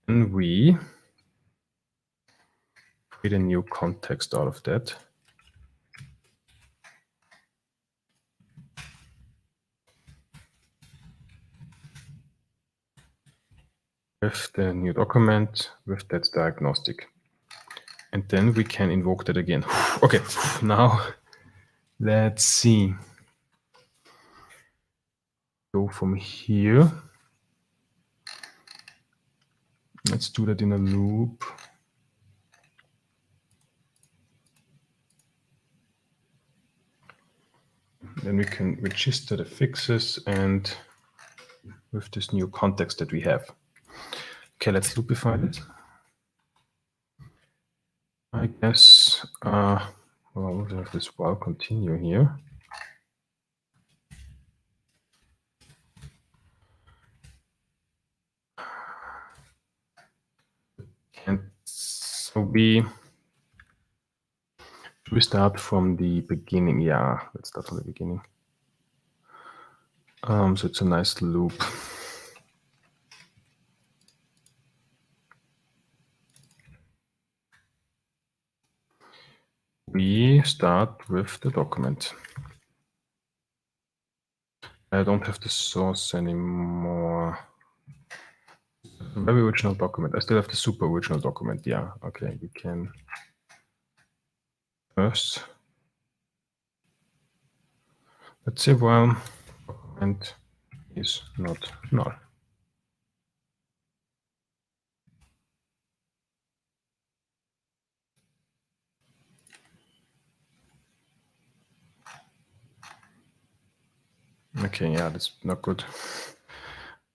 then we create a new context out of that. With the new document, with that diagnostic. And then we can invoke that again. Okay, now let's see. Go from here. Let's do that in a loop. Then we can register the fixes and with this new context that we have. Okay, let's loopify it. I guess, well, we'll have this while continue here. And so we We start from the beginning. Yeah, let's start from the beginning. So it's a nice loop. We start with the document. I don't have the source anymore. The very original document. I still have the super original document. Yeah, okay, we can first. Let's say while document is not null. Okay, yeah, that's not good.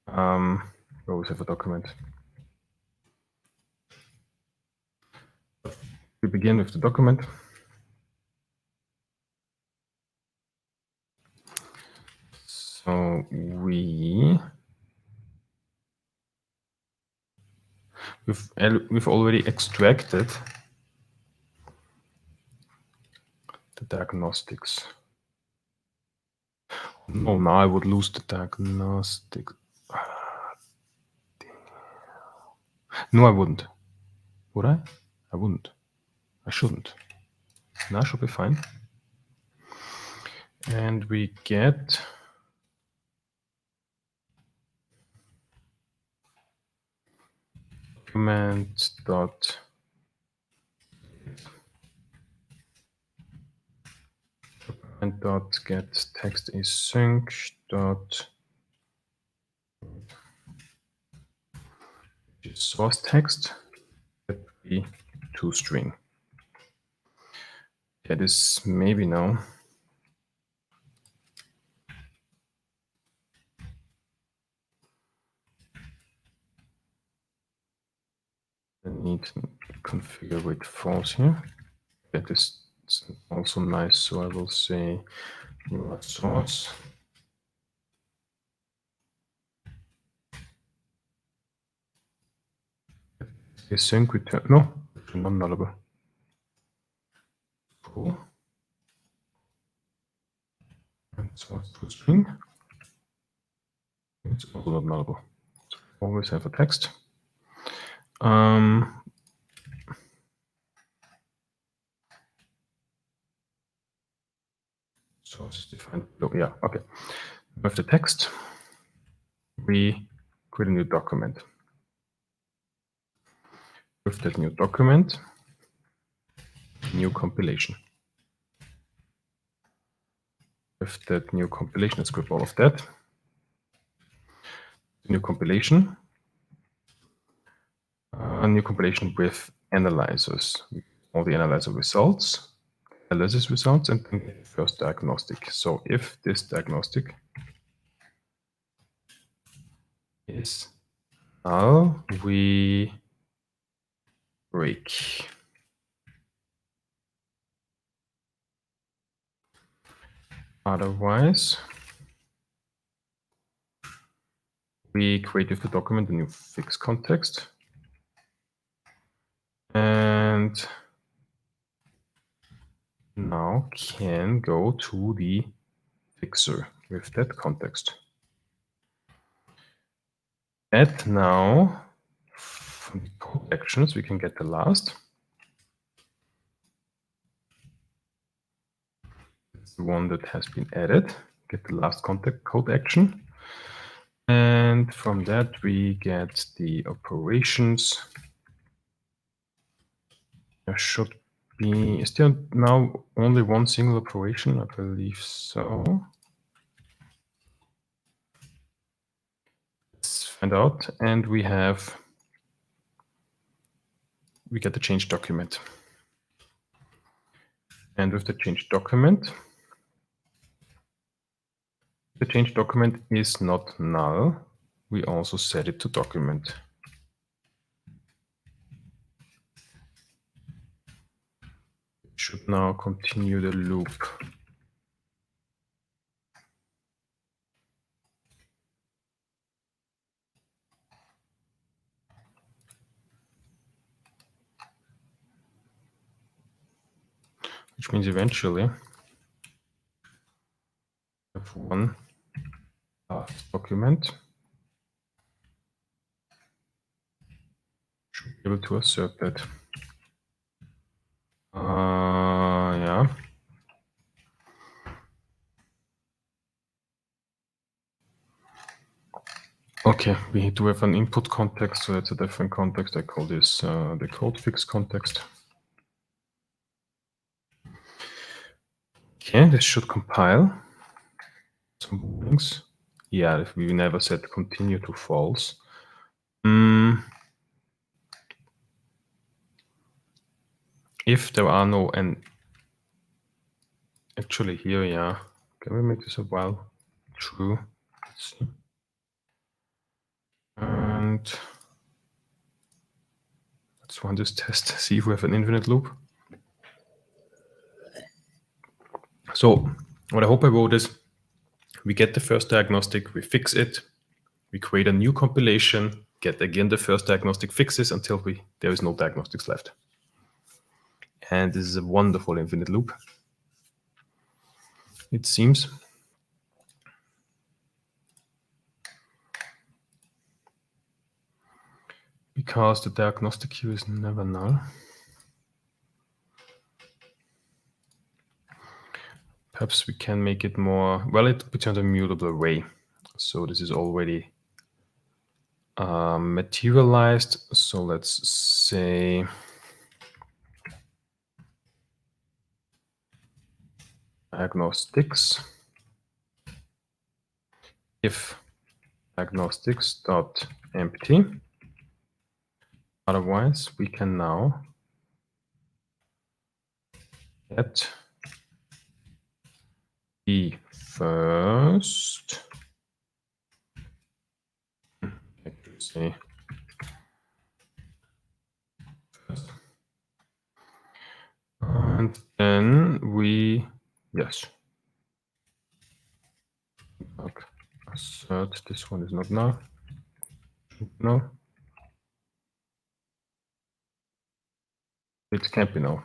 We always have a document. We begin with the document. So we've already extracted the diagnostics. No, now I would lose the diagnostics. No, I wouldn't. Would I? I wouldn't. I shouldn't. Now should be fine. And we get document dot get text async dot source text that be toString. That is maybe now. I need to configure with false here. That is also nice. So I will say source. Async return. No, non-nullable. Cool. And source toString. It's also not nullable. So always have a text. Source is defined. Oh, yeah, okay. With the text, we create a new document. With that new document, new compilation. With that new compilation, let's grab all of that. New compilation. A new compilation with analyzers. All the analyzer results, analysis results, and then first diagnostic. So if this diagnostic is null, we break. Otherwise, we create with the document a new fixed context. And now can go to the fixer with that context. Add now from the code actions, we can get the last. It's the one that has been added. Get the last contact code action. And from that, we get the operations. There should be, is there now only one single operation? I believe so. Let's find out. And we get the change document. And with the change document, the change document is not null. We also set it to document. Should now continue the loop. which means eventually have one last document. Should be able to assert that. Yeah. Okay, we do have an input context, so that's a different context. I call this the code fix context. Okay, this should compile some things. Yeah, if we never set continue to false. If there are no, and actually here, yeah, can we make this a while true? Let's see. And let's run this test, see if we have an infinite loop. So what I hope I wrote is, we get the first diagnostic, we fix it, we create a new compilation, get again the first diagnostic, fixes until there is no diagnostics left. And this is a wonderful infinite loop, it seems. Because the diagnostic queue is never null. Perhaps we can make it more, well, it becomes a mutable array. So this is already materialized. So let's say diagnostics. If diagnostics.empty. Otherwise, we can now get the first, say first, and then we, yes, assert, this one is not now, no, it can't be now.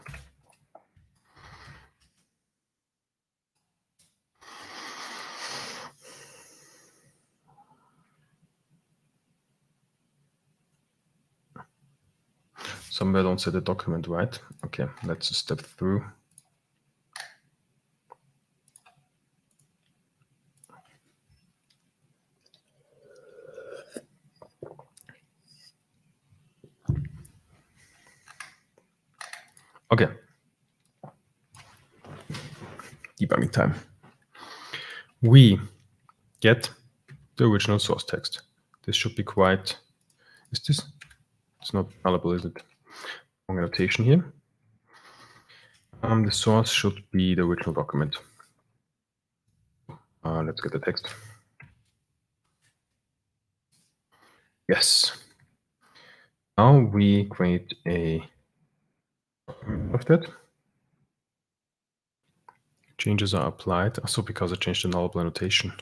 Somewhere I don't set the document right. Okay, let's step through. Okay. Debugging time. We get the original source text. This should be quite, is this? It's not nullable, is it? Wrong annotation here. The source should be the original document. Let's get the text. Yes. Now we create a document of that. Changes are applied. Also because I changed the nullable annotation.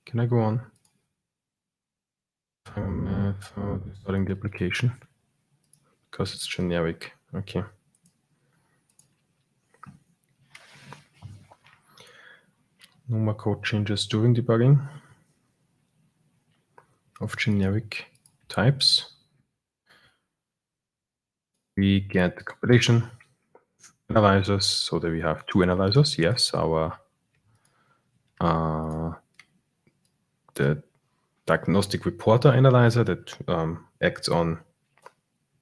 Can I go on? Starting the application. Because it's generic. Okay. No more code changes during debugging of generic types. We get the compilation analyzers, so that we have two analyzers. Yes, our the diagnostic reporter analyzer that acts on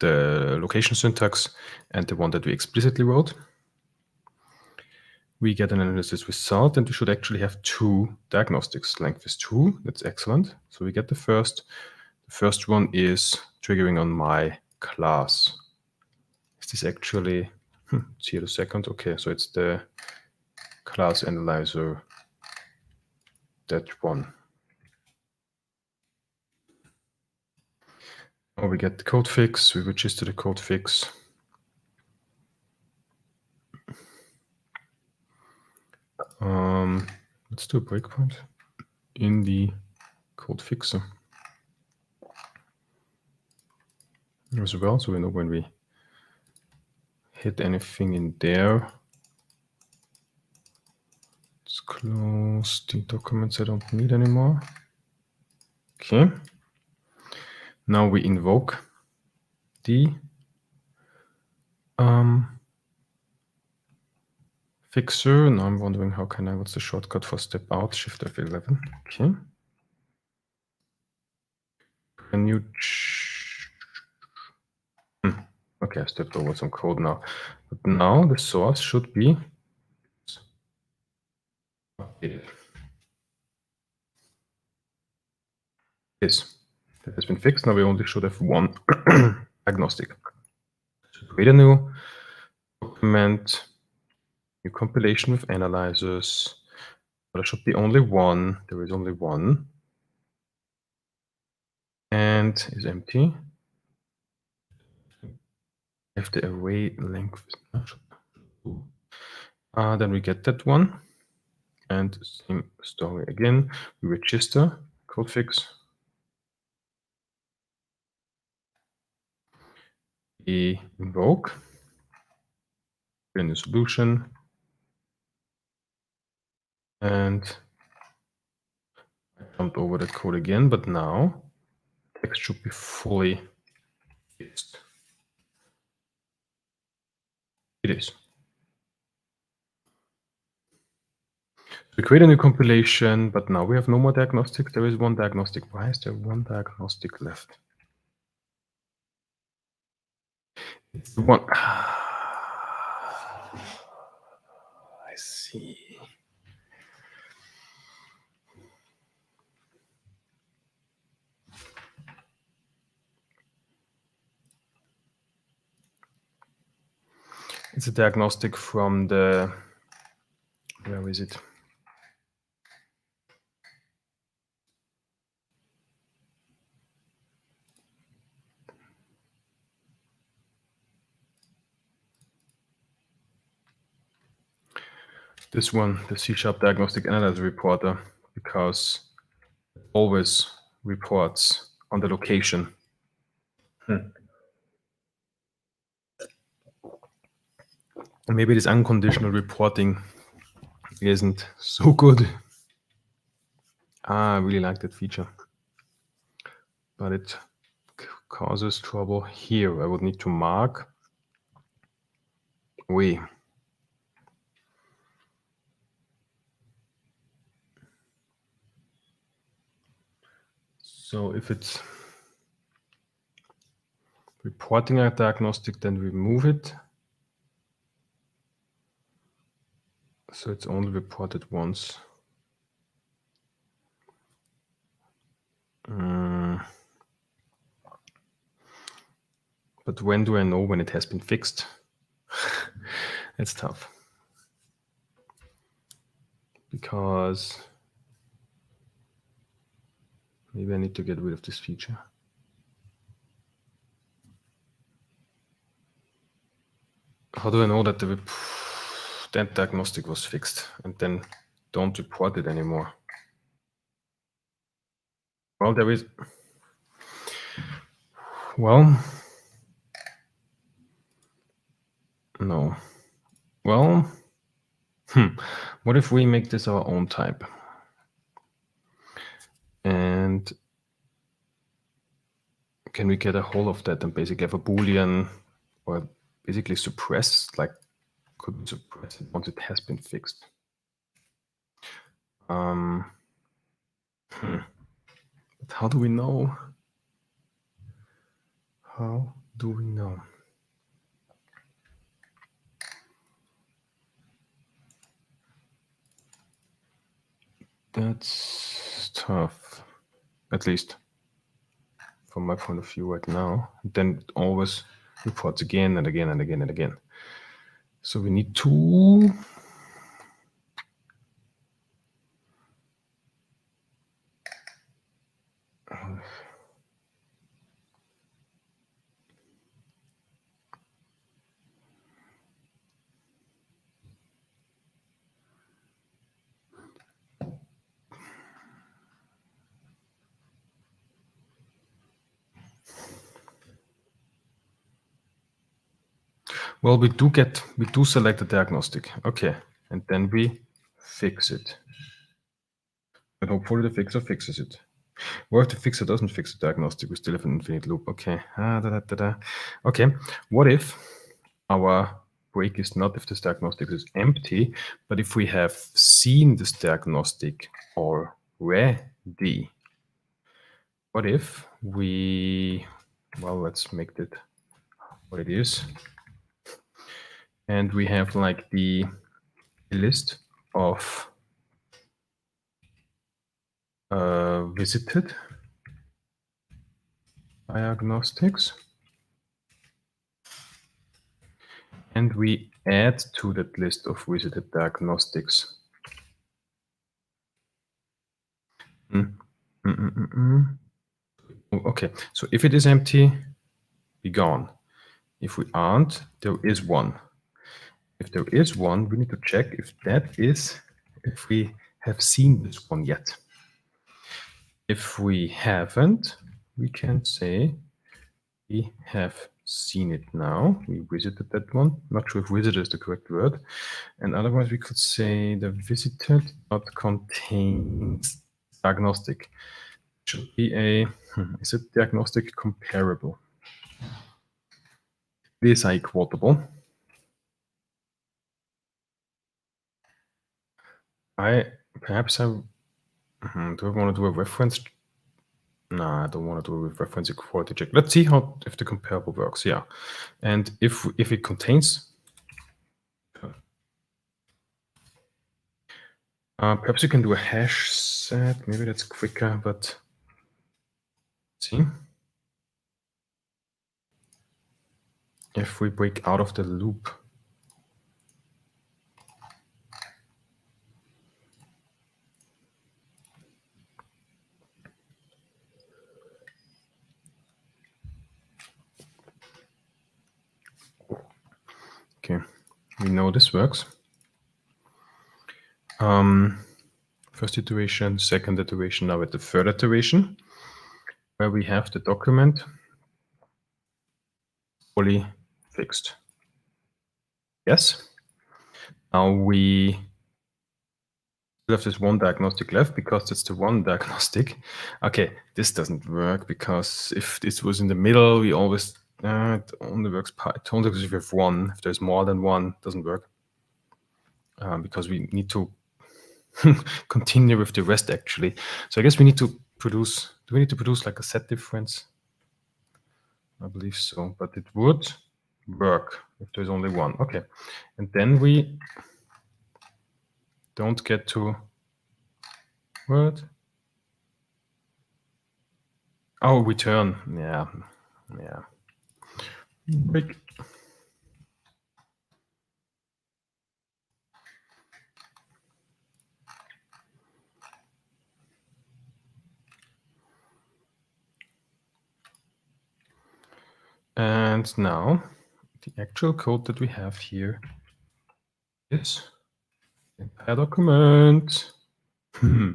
the location syntax, and the one that we explicitly wrote. We get an analysis result, and we should actually have two diagnostics. Length is 2. That's excellent. So we get the first. The first one is triggering on my class. Is this actually, it's here the second. Okay, so it's the class analyzer, that one. Now we get the code fix. We register the code fix. Let's do a breakpoint in the code fixer. as well, so we know when we hit anything in there. Let's close the documents I don't need anymore. Okay. Now we invoke the fixer. Now I'm wondering what's the shortcut for step out? Shift F11. Okay. Can you? Okay, I stepped over some code now. But now the source should be updated. Yes, that has been fixed. Now we only should have one diagnostic. So create a new document, new compilation with analyzers. There should be only one. There is only one. And is empty. If the array length is not, then we get that one. And same story again. We register code fix. We invoke a new solution. And I jumped over that code again, but now text should be fully fixed. It is. We create a new compilation, but now we have no more diagnostics. There is one diagnostic. Why is there one diagnostic left? It's the one. I see. It's a diagnostic from the, where is it? This one, the C# diagnostic analyzer reporter, because it always reports on the location. Maybe this unconditional reporting isn't so good. I really like that feature, but it causes trouble here. I would need to mark we. So if it's reporting a diagnostic, then remove it. So it's only reported once. But when do I know when it has been fixed? It's tough. Because maybe I need to get rid of this feature. How do I know that that diagnostic was fixed and then don't report it anymore? Well, there is. Well, no. Well, what if we make this our own type? And can we get a hold of that and basically have a Boolean or basically suppress, like, could we suppress it once it has been fixed? But how do we know? How do we know? That's tough, at least from my point of view right now. Then it always reports again and again and again and again. So we need to Well, we do select the diagnostic. Okay, and then we fix it. And hopefully the fixer fixes it. Or if the fixer doesn't fix the diagnostic, we still have an infinite loop. Okay. Okay. What if our break is not if this diagnostic is empty, but if we have seen this diagnostic already? What if we, well, let's make that what it is. And we have like the list of visited diagnostics. And we add to that list of visited diagnostics. Okay, so if it is empty, be gone. If we aren't, there is one. If there is one, we need to check if we have seen this one yet. If we haven't, we can say we have seen it now. We visited that one. Not sure if visited is the correct word. And otherwise, we could say the visited but contains diagnostic. Should be is it diagnostic comparable? This is quotable. Do I want to do a reference? No, I don't want to do a reference equality check. Let's see if the comparable works. Yeah, and if it contains, perhaps you can do a hash set. Maybe that's quicker. But see, if we break out of the loop. Okay, we know this works. First iteration, second iteration, now at the third iteration, where we have the document fully fixed. Yes. Now we still have this one diagnostic left because it's the one diagnostic. Okay, this doesn't work because if this was in the middle, we always it only works if we have one. If there's more than one, it doesn't work because we need to continue with the rest actually. So I guess we need to produce. Do we need to produce like a set difference? I believe so, but it would work if there's only one. Okay, and then we don't get to what? Oh, return. Yeah. Break. And now the actual code that we have here is the entire document. We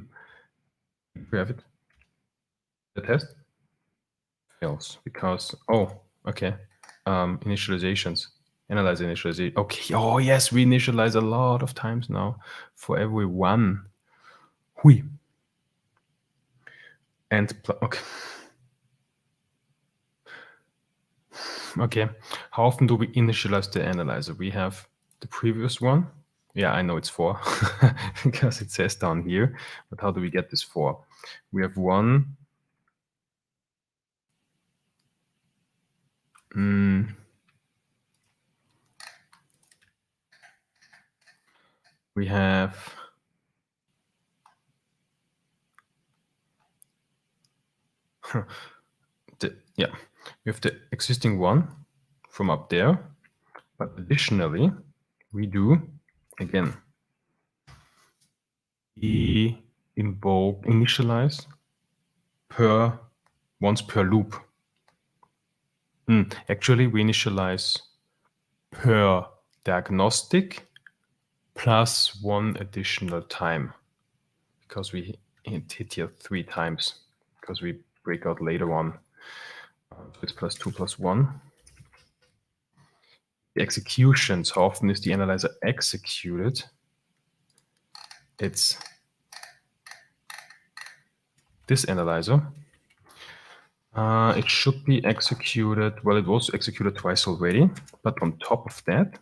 have it. The test fails because, okay. Initializations. Analyze initialization. Okay. Oh, yes, we initialize a lot of times now for every one. Hui. And, okay. Okay. How often do we initialize the analyzer? We have the previous one. Yeah, I know it's 4 because it says down here. But how do we get this 4? We have one. We have we have the existing one from up there, but additionally we do again we initialize once per loop. Actually, we initialize per diagnostic plus one additional time because we hit here 3 times because we break out later on. So it's +2 + 1. the executions, how often is the analyzer executed? It's this analyzer. It should be executed, well, it was executed twice already, but on top of that,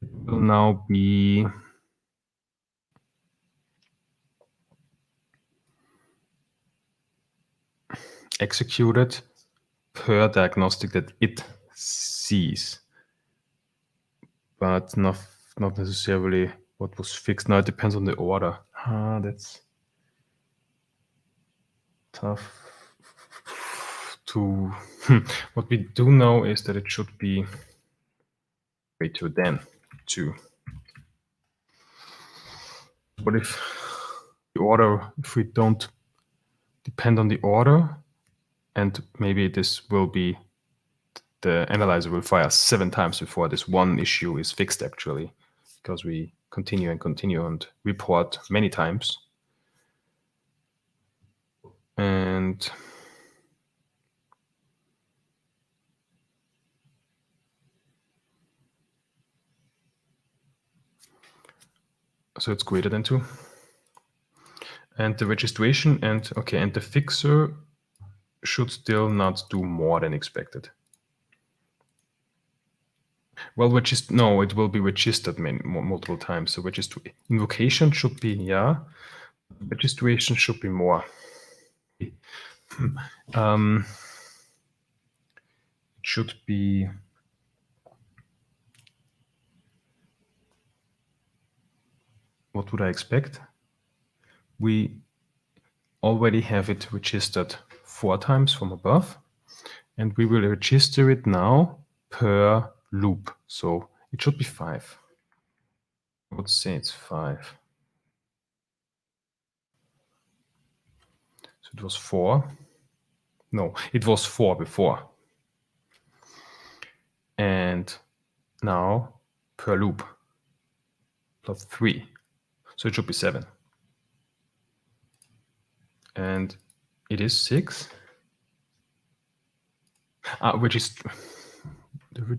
it will now be executed per diagnostic that it sees, but not necessarily what was fixed. Now it depends on the order. That's tough to... What we do know is that it should be greater than 2. But if the order, if we don't depend on the order, and maybe this will be, the analyzer will fire 7 times before this one issue is fixed actually, because we continue and continue and report many times. And so it's greater than 2. And the registration and the fixer should still not do more than expected. Well, it will be registered multiple times. So invocation should be, yeah. Registration should be more. It should be... What would I expect? We already have it registered 4 times from above, and we will register it now per loop. So it should be 5. I would say it's 5. So it was 4. No, it was 4 before. And now per loop plus 3. So it should be 7. And it is 6. Which is... The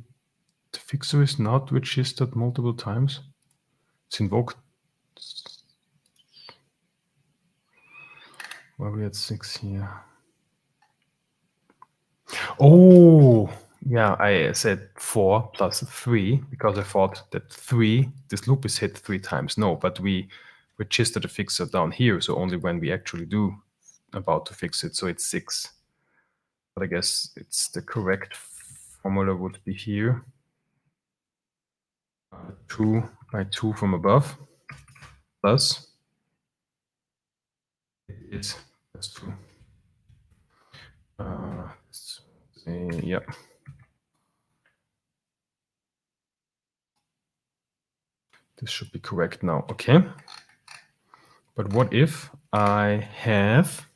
fixer is not registered multiple times. It's invoked. Why are we at 6 here? Oh, yeah, I said 4 plus 3 because I thought that this loop is hit 3 times. No, but we register the fixer down here, so only when we actually do about to fix it, so it's 6. But I guess it's the correct formula would be here. 2 by 2 from above plus it's 2. Yeah. This should be correct now. Okay. But what if I have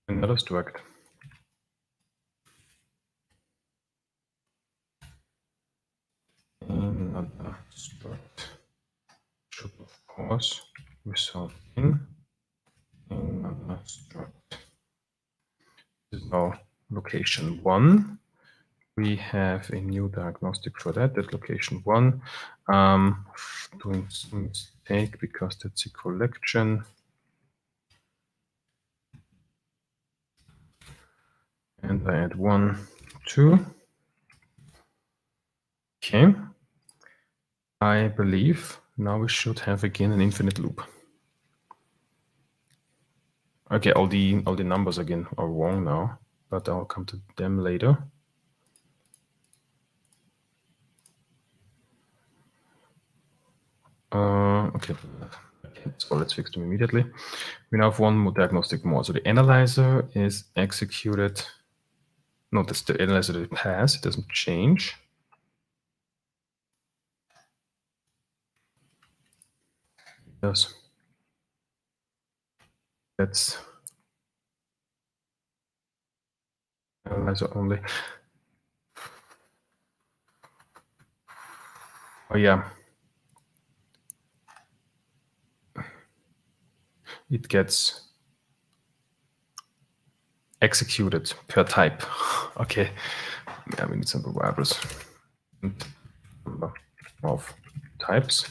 another struct? Another struct should of course result in another struct. This is now location 1. We have a new diagnostic for that at location 1. Doing some mistake because that's a collection. And I add 1, 2. Okay. I believe now we should have again an infinite loop. Okay, all the numbers again are wrong now, but I'll come to them later. Okay, so let's fix them immediately. We now have one more diagnostic more. So the analyzer is executed. No, that's the analyzer that it has. It doesn't change. It does. That's analyzer only. Oh yeah. It gets executed per type. Okay, yeah, we need some variables. Number of types.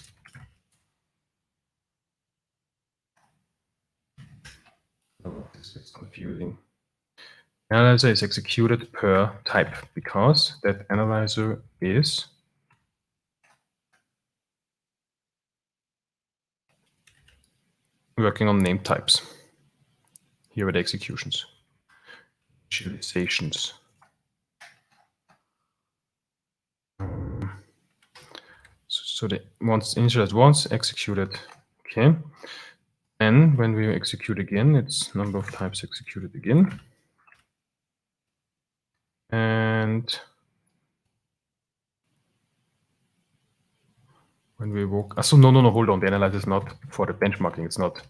Oh, this is confusing. Analyzer is executed per type because that analyzer is working on name types. Here are the executions. Initializations. So the once initialized once, executed. Okay. And when we execute again, it's number of types executed again. And when we evoke, so no, hold on. The analyzer is not for the benchmarking. It's not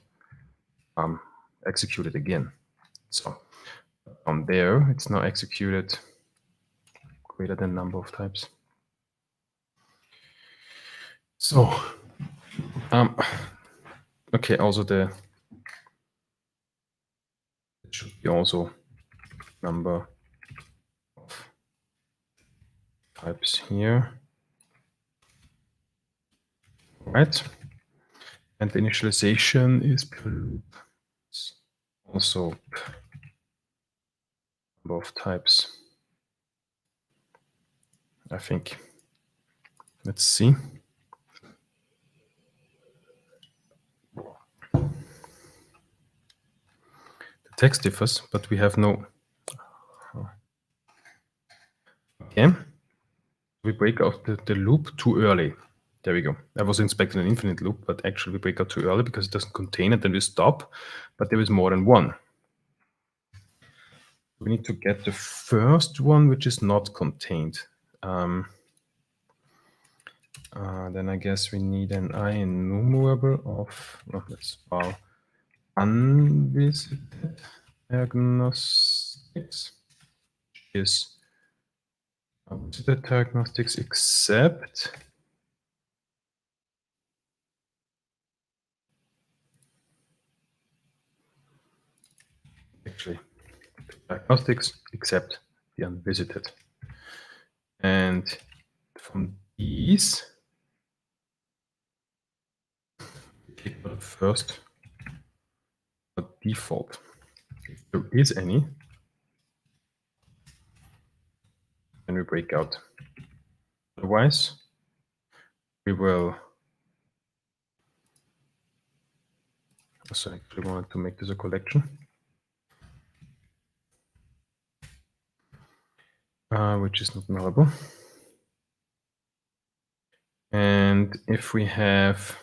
executed again. So on there, it's now executed greater than number of types. So, okay, also it should be also number of types here, right? And the initialization is per loop. It's also number of types. I think. Let's see. The text differs, but we have no. Okay. We break out the loop too early. There we go. I was expecting an infinite loop, but actually we break out too early because it doesn't contain it, then we stop, but there is more than one. We need to get the first one, which is not contained. Then I guess we need an enumerable of, that's our unvisited diagnostics, which is unvisited diagnostics except actually diagnostics except the unvisited. And from these, we take the first default, if there is any, then we break out. Otherwise, we will. So I actually wanted to make this a collection, which is not nullable. And if we have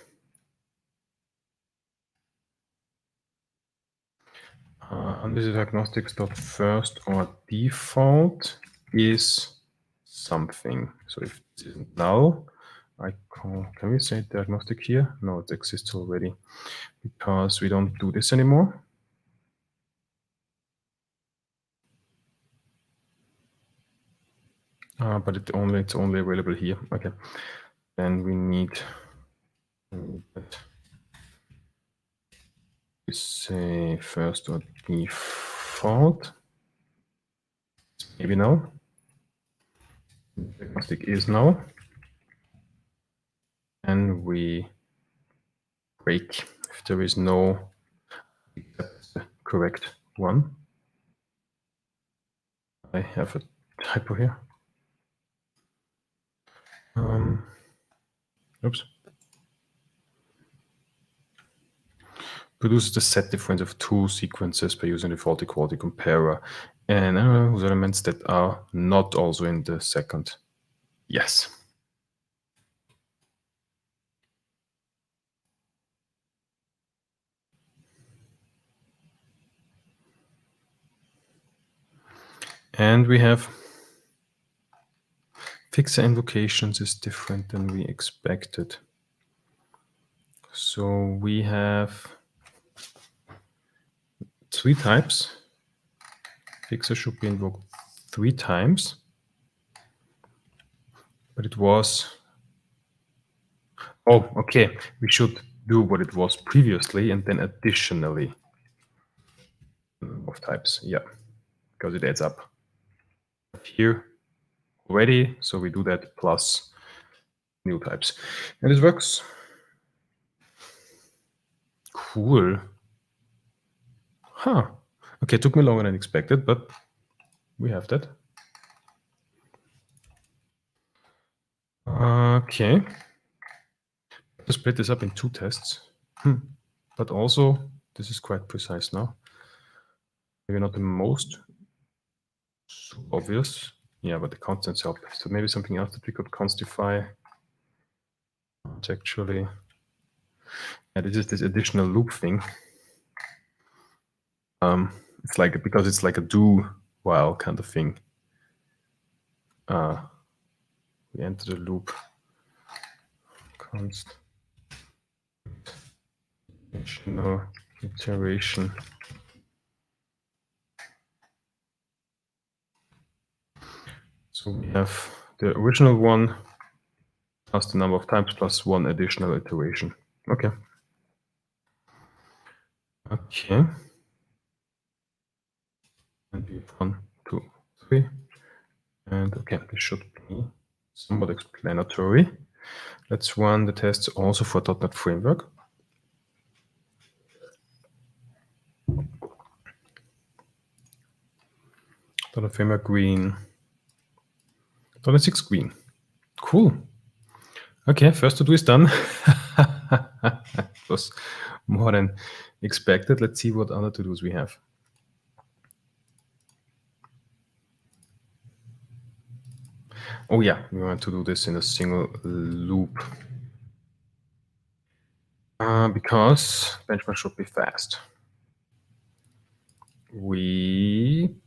unvisited diagnostics dot first or default is something. So if this isn't null, can we say diagnostic here? No, it exists already because we don't do this anymore. But it's only available here. Okay, then we need say first or default. Maybe now. Diagnostic is now, and we break if there is no except the correct one. I have a typo here. Oops. Produces the set difference of two sequences by using the fault equality comparer and whose elements that are not also in the second. Yes. And we have fixer invocations is different than we expected. So we have 3 types. Fixer should be invoked 3 times, but it was, oh, okay, we should do what it was previously and then additionally of types, yeah. because it adds up here already. So we do that plus new types, and this works. Cool. Huh. Okay, it took me longer than expected, but we have that. Okay. To split this up in two tests. But also, this is quite precise now. Maybe not the most obvious. Yeah, but the constants help. So maybe something else that we could constify. It's actually, yeah, this is this additional loop thing. It's like, because it's like a do while kind of thing. We enter the loop. Const additional iteration. So we have the original one plus the number of times plus one additional iteration. Okay. Okay. And we have 1, 2, 3. And okay, this should be somewhat explanatory. Let's run the tests also for .NET Framework. .NET Framework green. .NET 6 green. Cool. Okay, first to do is done. It was more than expected. Let's see what other to-dos we have. Oh yeah, we want to do this in a single loop. Because benchmark should be fast. When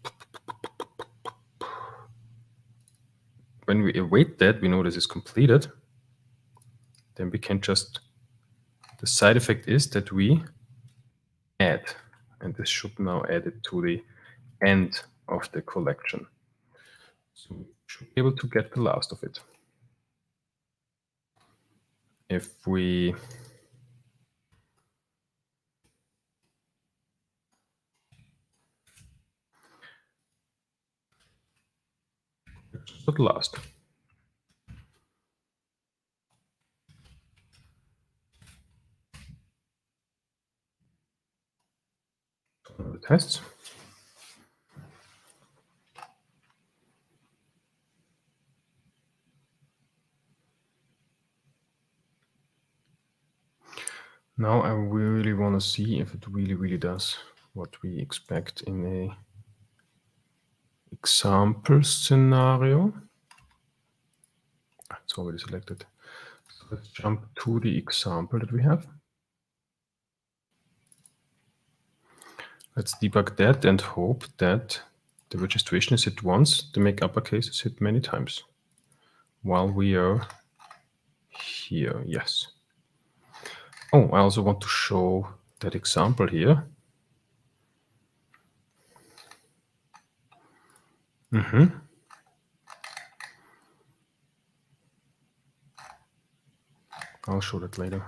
we await that, we know this is completed. Then we can just, the side effect is that we add, and this should now add it to the end of the collection. So we should be able to get the last of it. If we the last. The tests. Now I really want to see if it really does what we expect in a example scenario. It's already selected. So let's jump to the example that we have. Let's debug that and hope that the registration is hit once, the make uppercase is hit many times while we are here. Yes. Oh, I also want to show that example here. I'll show that later.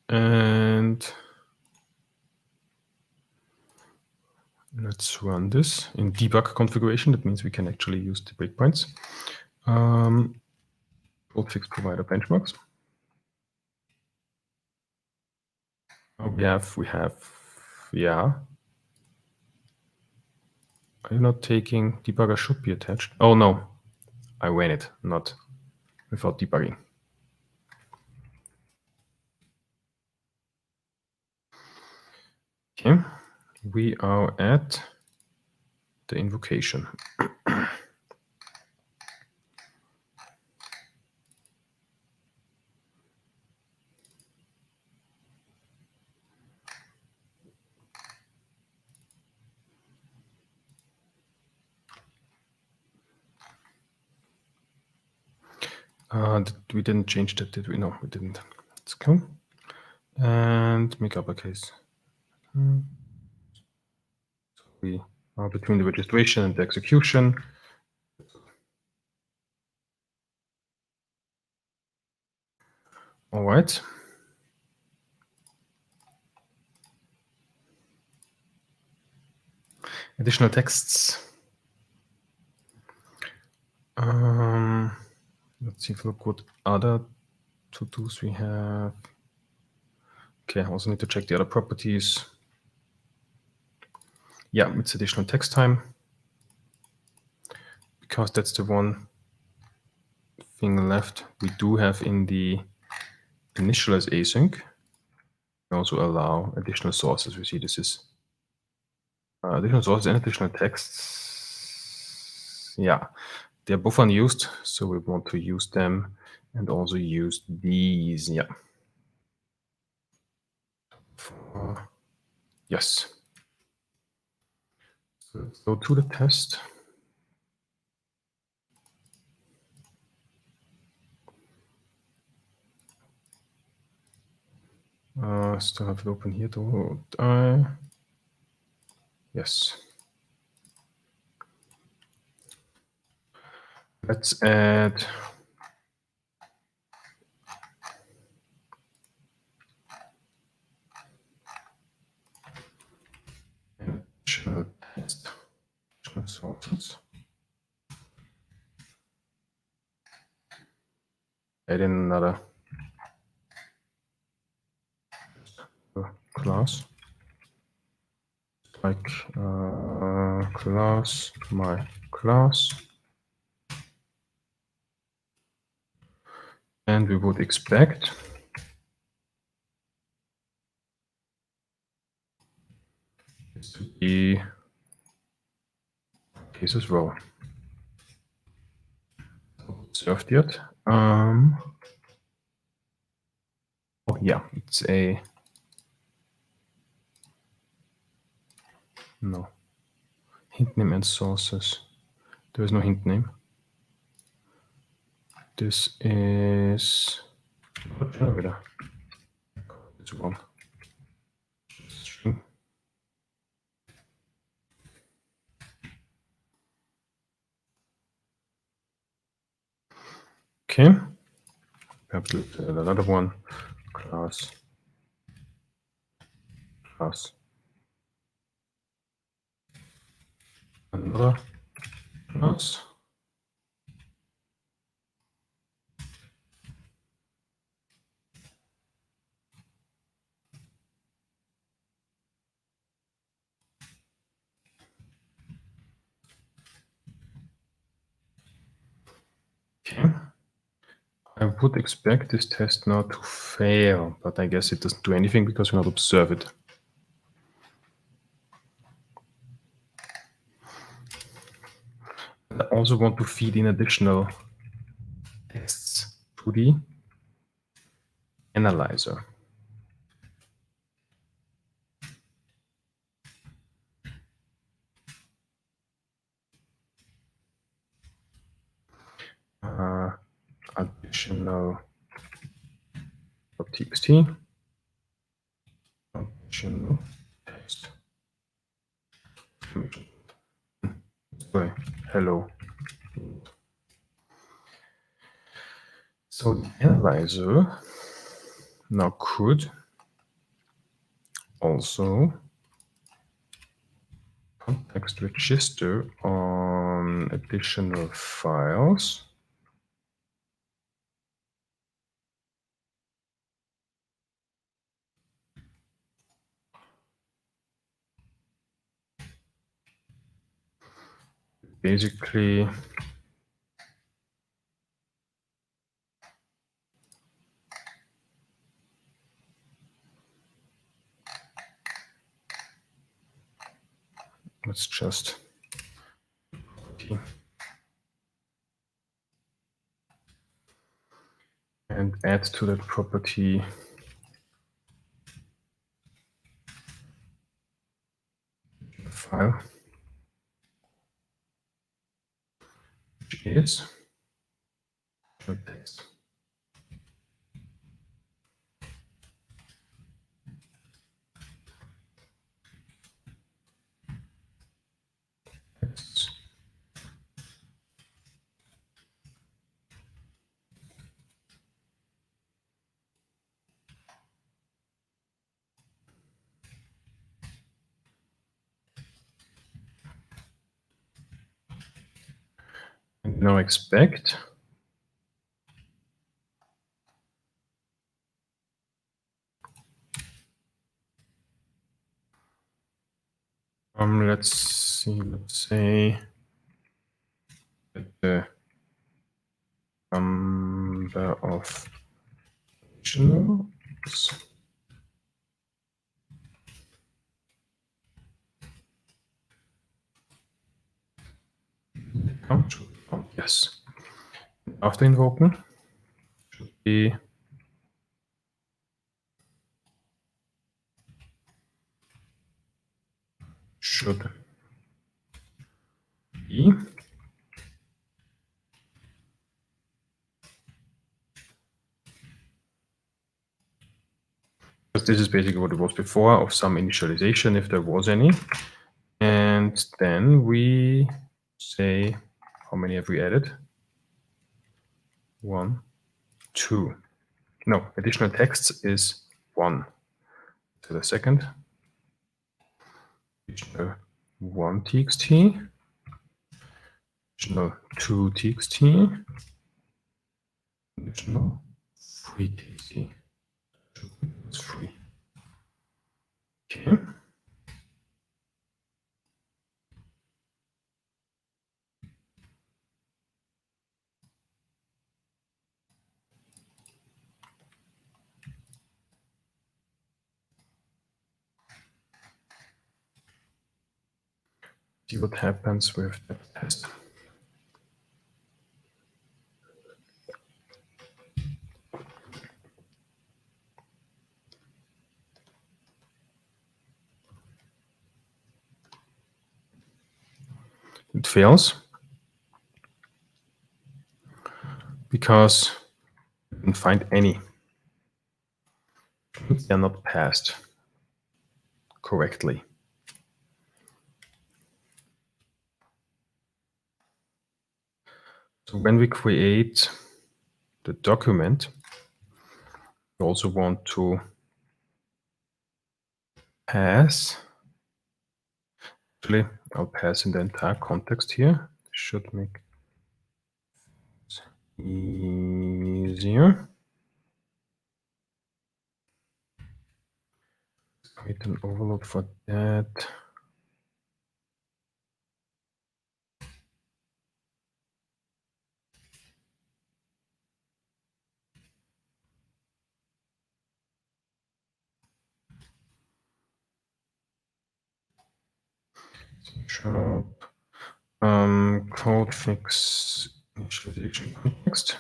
And let's run this in debug configuration. That means we can actually use the breakpoints. Fix provider benchmarks. We have, yeah. Are you not taking debugger should be attached? Oh no, I ran it, not without debugging. Okay, we are at the invocation. We didn't change that, did we? No, we didn't. Let's go and make uppercase. So we are between the registration and the execution. All right. additional texts. Let's see if we look what other to-dos we have. Okay, I also need to check the other properties. Yeah, it's additional text time, because that's the one thing left. We do have in the initialize async. We also allow additional sources. We see this is additional sources and additional texts. Yeah, they're both unused, so we want to use them and also use these. Yeah. Yes. So let's go to the test. Still have it open here to yes. Let's add additional test, additional sources. Add in another class, like class, my class, and we would expect this to be case as well. Observed yet? Oh yeah, it's a no hint name and sources. There is no hint name. This is generator. It's wrong. String. Okay. Perhaps another one. Class. Class. Another class. Okay. I would expect this test now to fail, but I guess it doesn't do anything because we not observe it. I also want to feed in additional texts to the analyzer. Additional txt, additional text. Sorry, hello. So the analyzer now could also context register on additional files. Basically, let's just and add to that property file, which is text. Texts. now expect let's say that the number of channels yes. After invoken should be because this is basically what it was before of some initialization if there was any. And then we say, how many have we added? 1, 2. No, additional texts is 1. To the second. Additional 1 txt. Additional 2 txt. Additional 3 txt. It's 3. Okay. See what happens with that test. It fails because we didn't find any. They are not passed correctly. So when we create the document, we also want to pass. Actually, I'll pass in the entire context here. Should make it easier. Create an overload for that. Sharp. Code fix initialization context.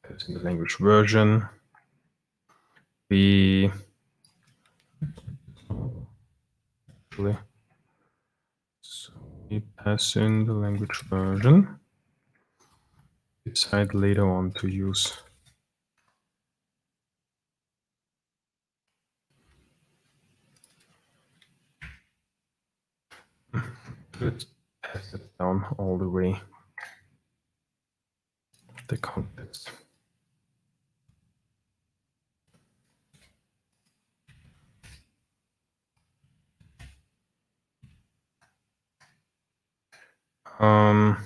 That's in the language version. We actually so we pass in the language version. Decide later on to use let's pass it down all the way. The context. Yeah.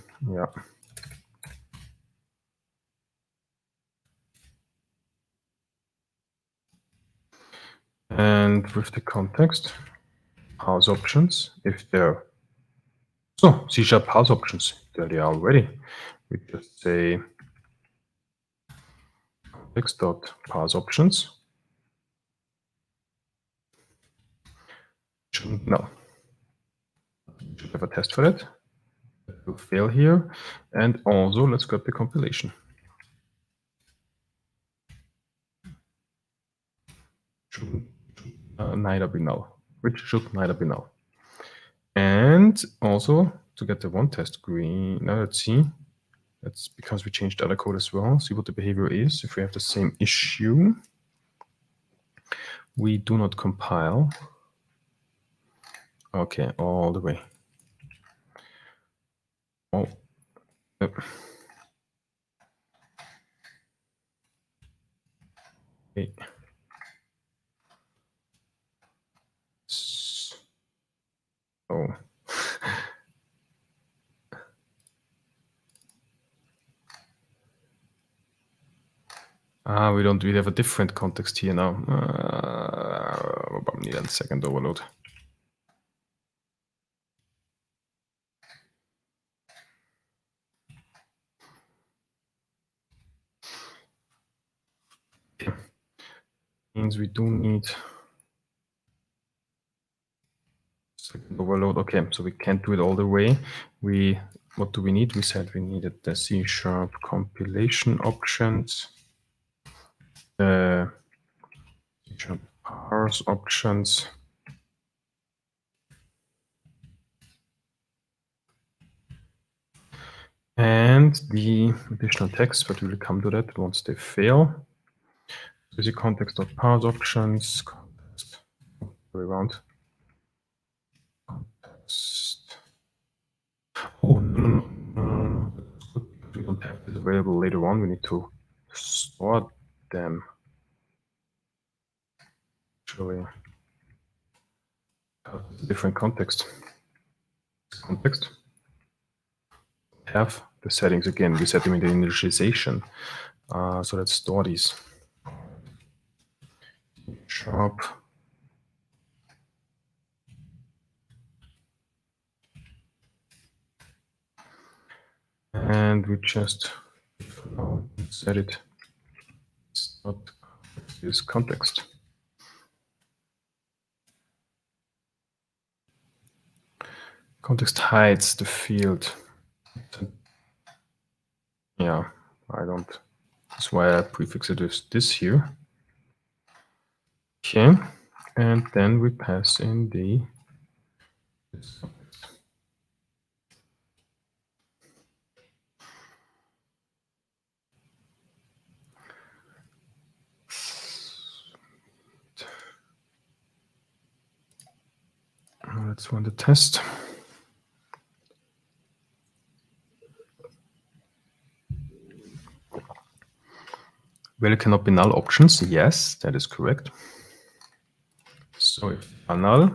And with the context, house options, if they're so C# house options, there they are already. We just say context.parse options. No. Should have a test for that. That will fail here. And also let's grab the compilation. Should neither be null, which should neither be null. And also to get the one test green, now let's see. That's because we changed other code as well. See what the behavior is. If we have the same issue, we do not compile. Okay, all the way. Oh. Okay. Oh. We have a different context here now. Need a second overload. Okay. Means we do need second overload. Okay, so we can't do it all the way. What do we need? We said we needed the C# compilation options, the C# parse options, and the additional text, but we will come to that once they fail. So the context.parse options, context, around. Context. Oh, no. We don't have this available later on. We need to store them. Actually, different context. Context. Have the settings again. We set them in the initialization. So let's store these. Sharp. And we just set it. It's not this context. Context hides the field. Yeah, I don't. That's why I prefixed this here. Okay, and then we pass in the let's run the test. Value cannot be null options. Yes, that is correct. So if they are null,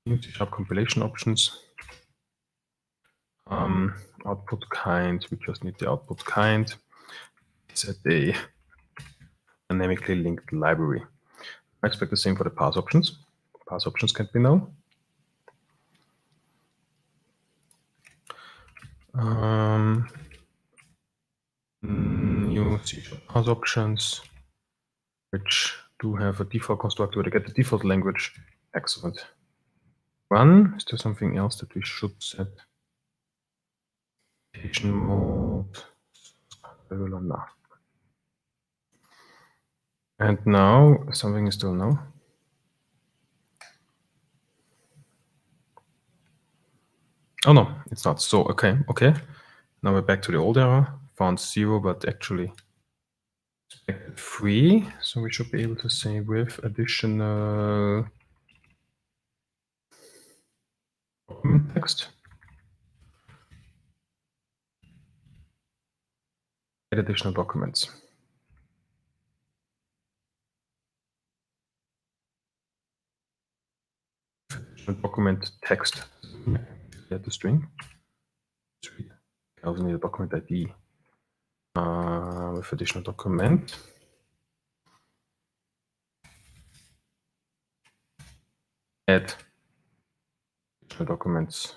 C# compilation options. Output kind, we just need the output kind. Set a dynamically linked library. I expect the same for the parse options. Parse options can be null. New C# parse options, which do have a default constructor where they get the default language. Excellent. Run. Is there something else that we should set? Application mode. No. And now something is still no. Oh no, it's not. So okay. Now we're back to the old error. Found 0, but actually expected 3. So we should be able to say with additional document text. Add additional documents. Document text. Get the string. I also need a document ID with additional document. Add additional documents.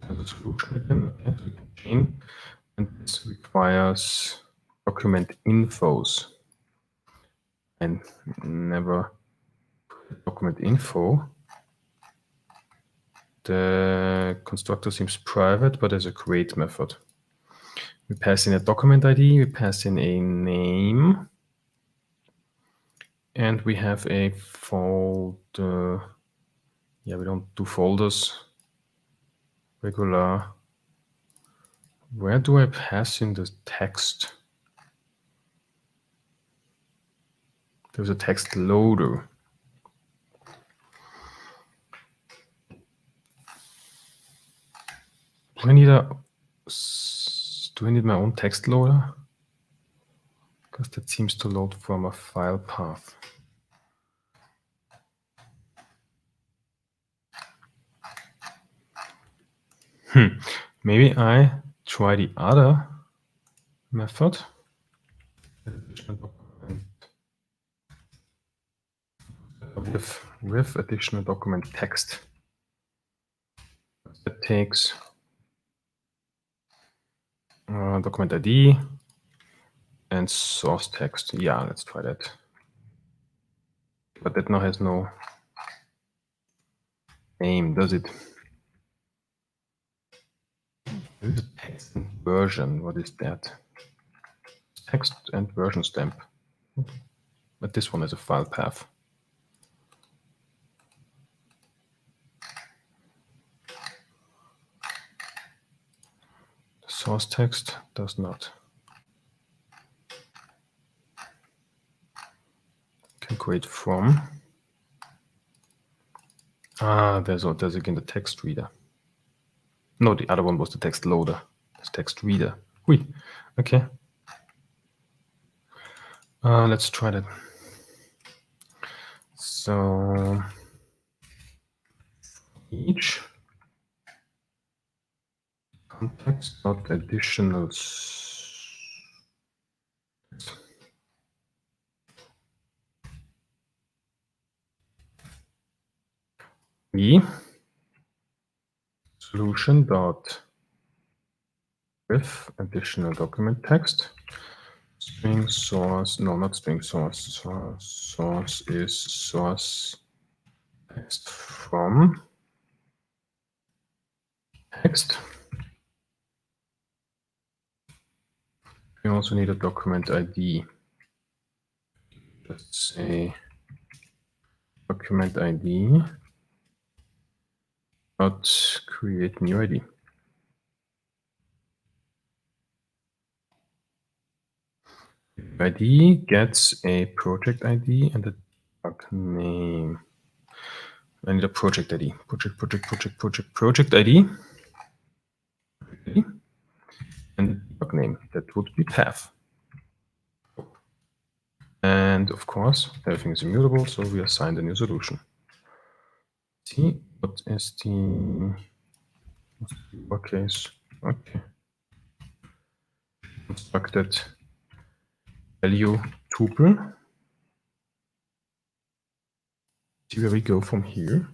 As a solution again, okay, so we can chain, and this requires document infos. And never document info. The constructor seems private, but there's a create method. We pass in a document ID, we pass in a name, and we have a folder. Yeah, we don't do folders. Regular. Where do I pass in the text? There's a text loader. Do I need my own text loader? Because that seems to load from a file path. Maybe I try the other method. With additional document text. That takes document ID and source text. Yeah, let's try that. But that now has no name, does it? This is text and version. What is that? Text and version stamp. But this one is a file path. The source text does not. Can create from. There's again the text reader. No, the other one was the text loader. It's text reader. Wait, okay. Let's try that. So each context, not additional. B solution dot with additional document text. String source, no, not string source. Source is source text from text. We also need a document ID. Let's say document ID dot create new ID. ID gets a project ID and a debug name. I need a project ID. Project ID. And debug name. That would be path. And of course, everything is immutable, so we assign a new solution. See what is the case? Okay. Constructed value tuple. See where we go from here.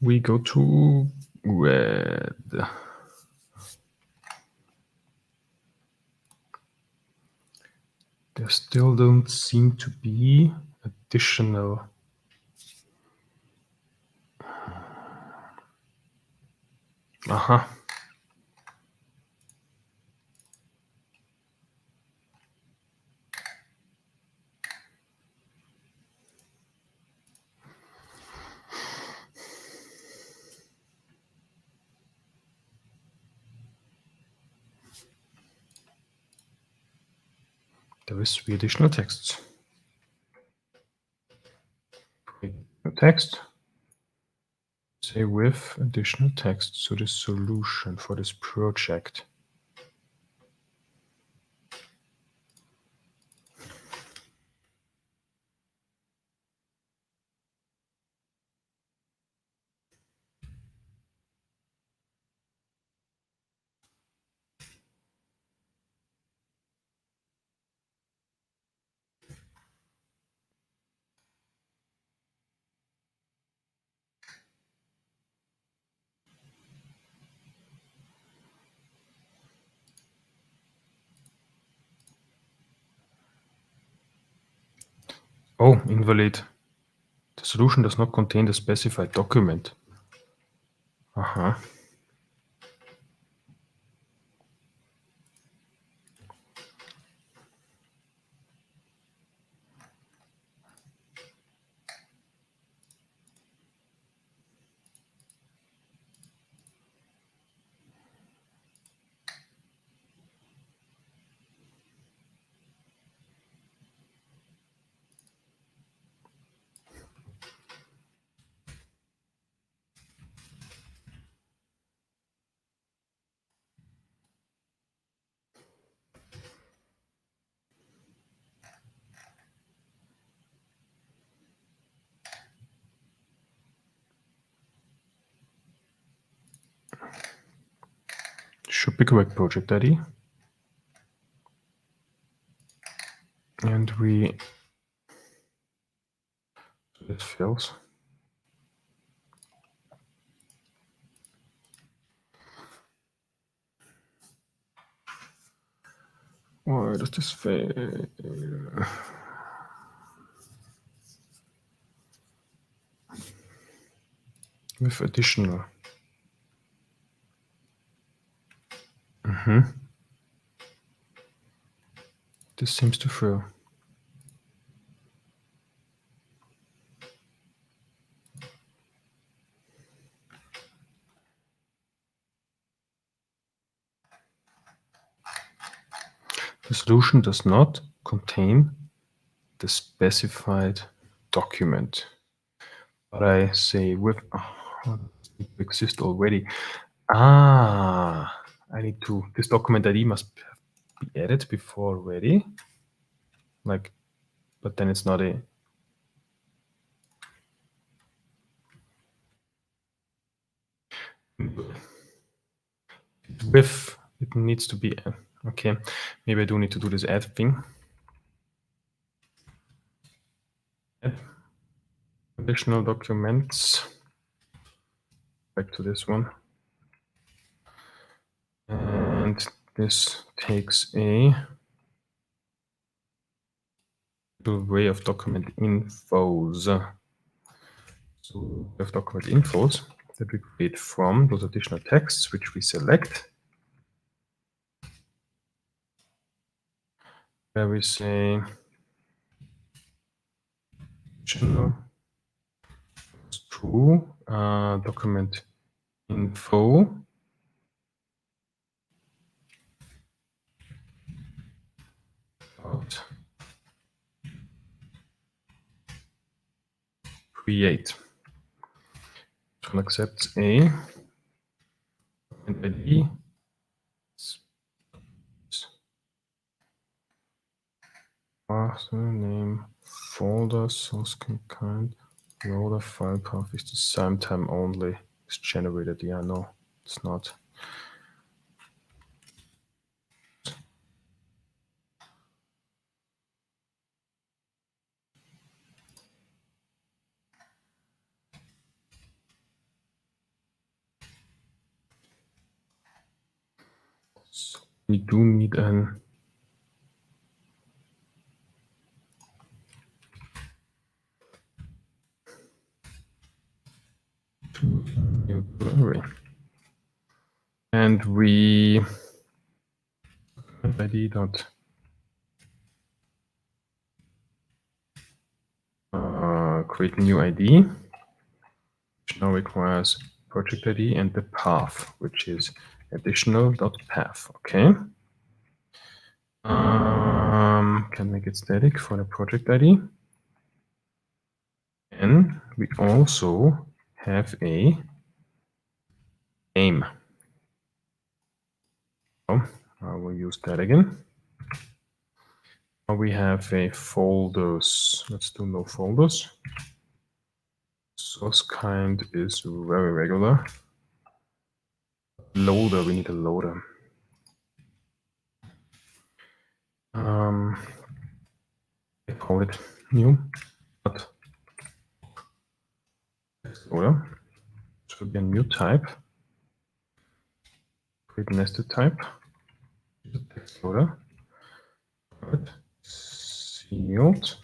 We go to red. There still don't seem to be additional. Aha. There is three additional texts. Text. Say with additional text. So the solution for this project. Oh, invalid. The solution does not contain the specified document. Aha. should be correct project ID. And this fails. Why does this fail? With additional. This seems to fail. The solution does not contain the specified document. But I say with it exist already. I need to, this document ID must be added before ready. Like, but then it's not a, with, it needs to be, okay, maybe I do need to do this add thing. Add additional documents, back to this one. And this takes a way of document infos. So we have document infos that we create from those additional texts, which we select. Where we say true document info dot create. This one accepts a document ID author name folder source kind loader file path is the same time only. It's generated. Yeah, no, it's not. So we do need an new array. And we ID dot create new ID, which now requires project ID and the path, which is additional dot path. Okay. Can make it static for the project ID. And we also have a name. So I will use that again. Now we have a folders. Let's do no folders. Source kind is very regular. Loader, we need a loader. I call it new, but text loader. Should be a new type. Create nested type. Text loader. Sealed.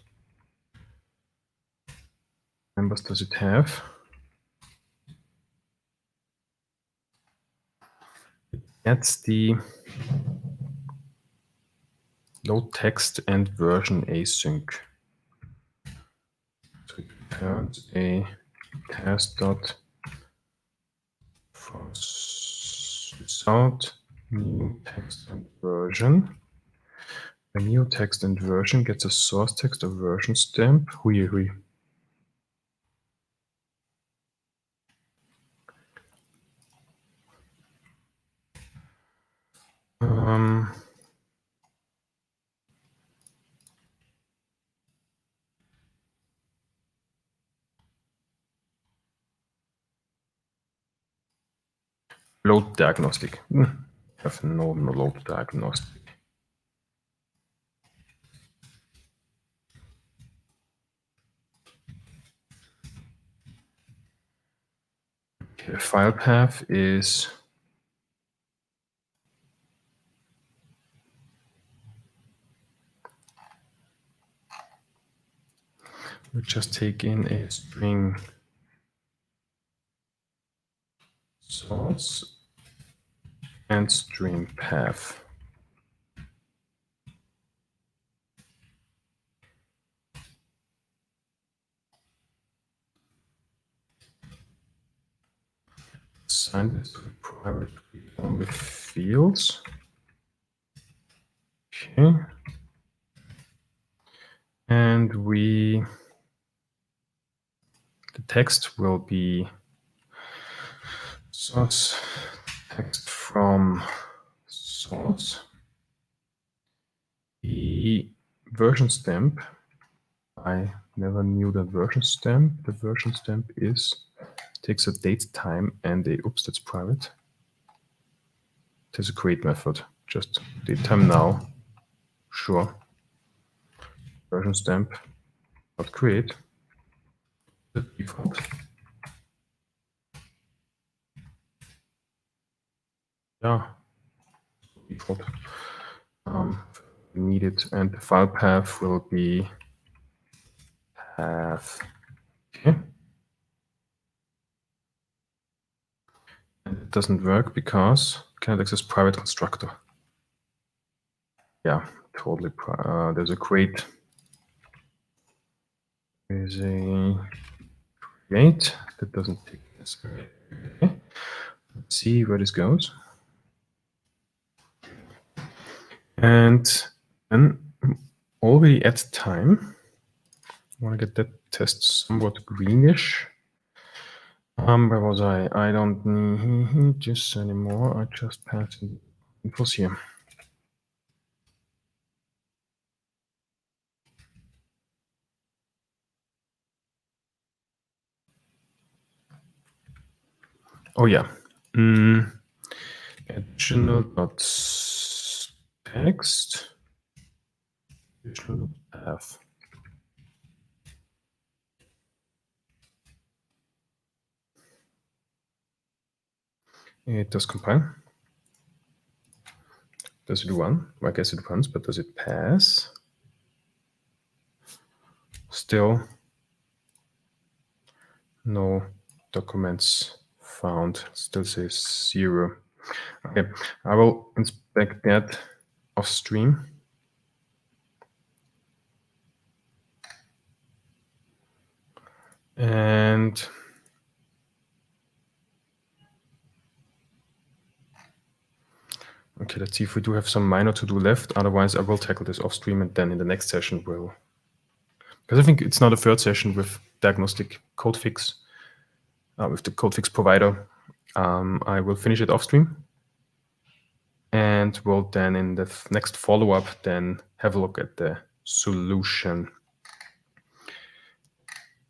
Members does it have? That's the load text and version async. So it returns a test dot result new text and version. A new text and version gets a source text or version stamp. Hui. Load diagnostic. have no load diagnostic. The file path is we just take in a string source and string path. Assign this to a private with fields. Okay. And the text will be source text from source. The version stamp, I never knew that version stamp. The version stamp takes a date time and oops, that's private. There's a create method, just date time now, sure. Version stamp, not create, the default. Yeah, default. Need it, and the file path will be path. Okay. And it doesn't work because cannot access private constructor. Yeah, totally. There's a create. There's a create that doesn't take this. Okay. Let's see where this goes. And then already at time, I want to get that test somewhat greenish. Where was I? I don't need this anymore. I just passed in infos here. Oh yeah. Additional dot text. Additional path. It does compile. Does it run? Well, I guess it runs, but does it pass? Still no documents found. Still says 0. Okay, I will inspect that off stream. And okay, let's see if we do have some minor to do left. Otherwise, I will tackle this off stream, and then in the next session we'll. Because I think it's not a third session with diagnostic code fix, with the code fix provider. I will finish it off stream, and we'll then in the next follow-up then have a look at the solution.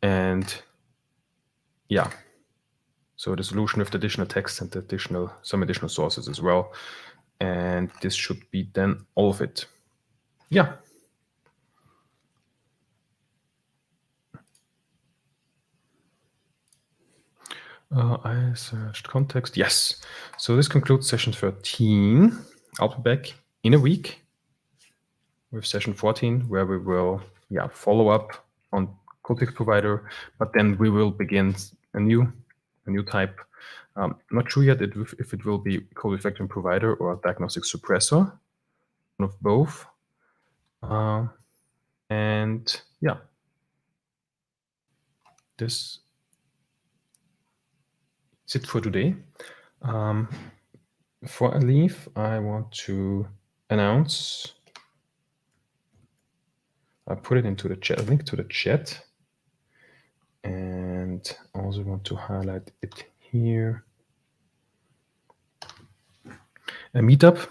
And yeah, so the solution with the additional text and some additional sources as well. And this should be then all of it. Yeah. I searched context. Yes. So this concludes session 13. I'll be back in a week with session 14, where we will follow up on codefix provider, but then we will begin a new type. Not sure yet if it will be code refactoring provider or diagnostic suppressor, one of both. And yeah, this is it for today. Before I leave, I want to announce. I put it into the chat, link to the chat, and also want to highlight it here. A meetup.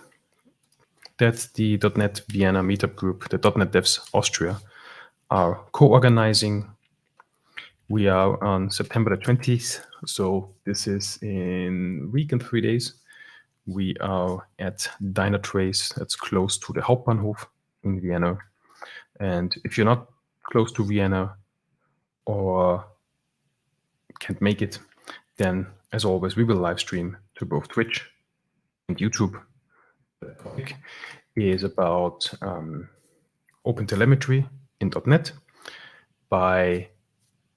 That's the .NET Vienna meetup group. The .NET Devs Austria are co-organizing. We are on September the 20th, so this is in a week and 3 days. We are at Diner Trace. That's close to the Hauptbahnhof in Vienna. And if you're not close to Vienna or can't make it, then as always, we will live stream to both Twitch and YouTube. The topic is about OpenTelemetry in .NET by, I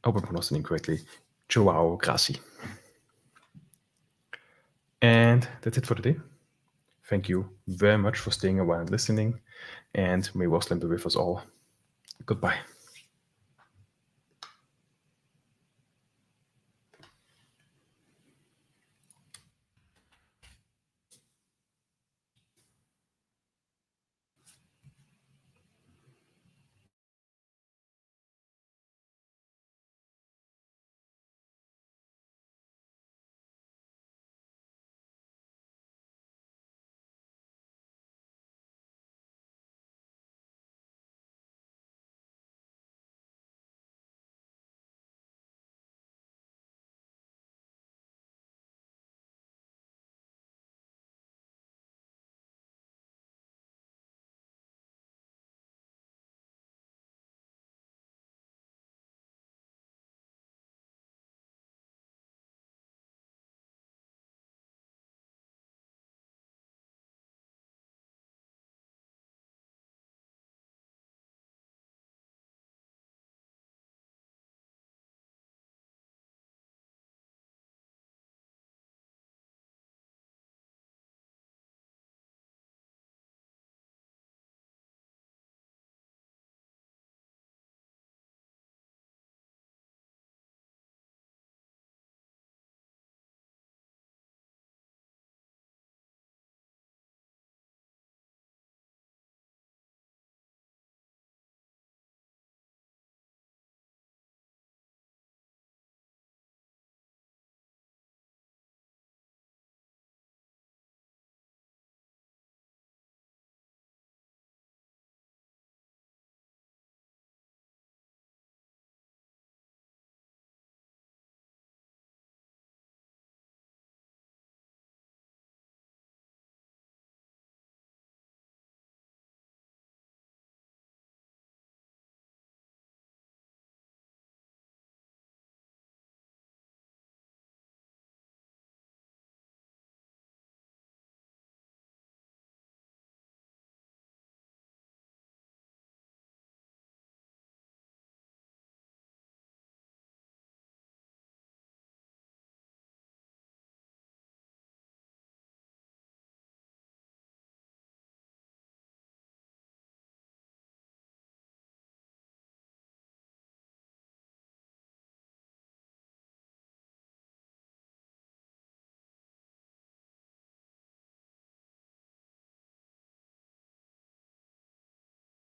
hope I pronounced the name correctly, Joao Grassi. And that's it for today. Thank you very much for staying a while and listening, and may Roslyn be with us all. Goodbye.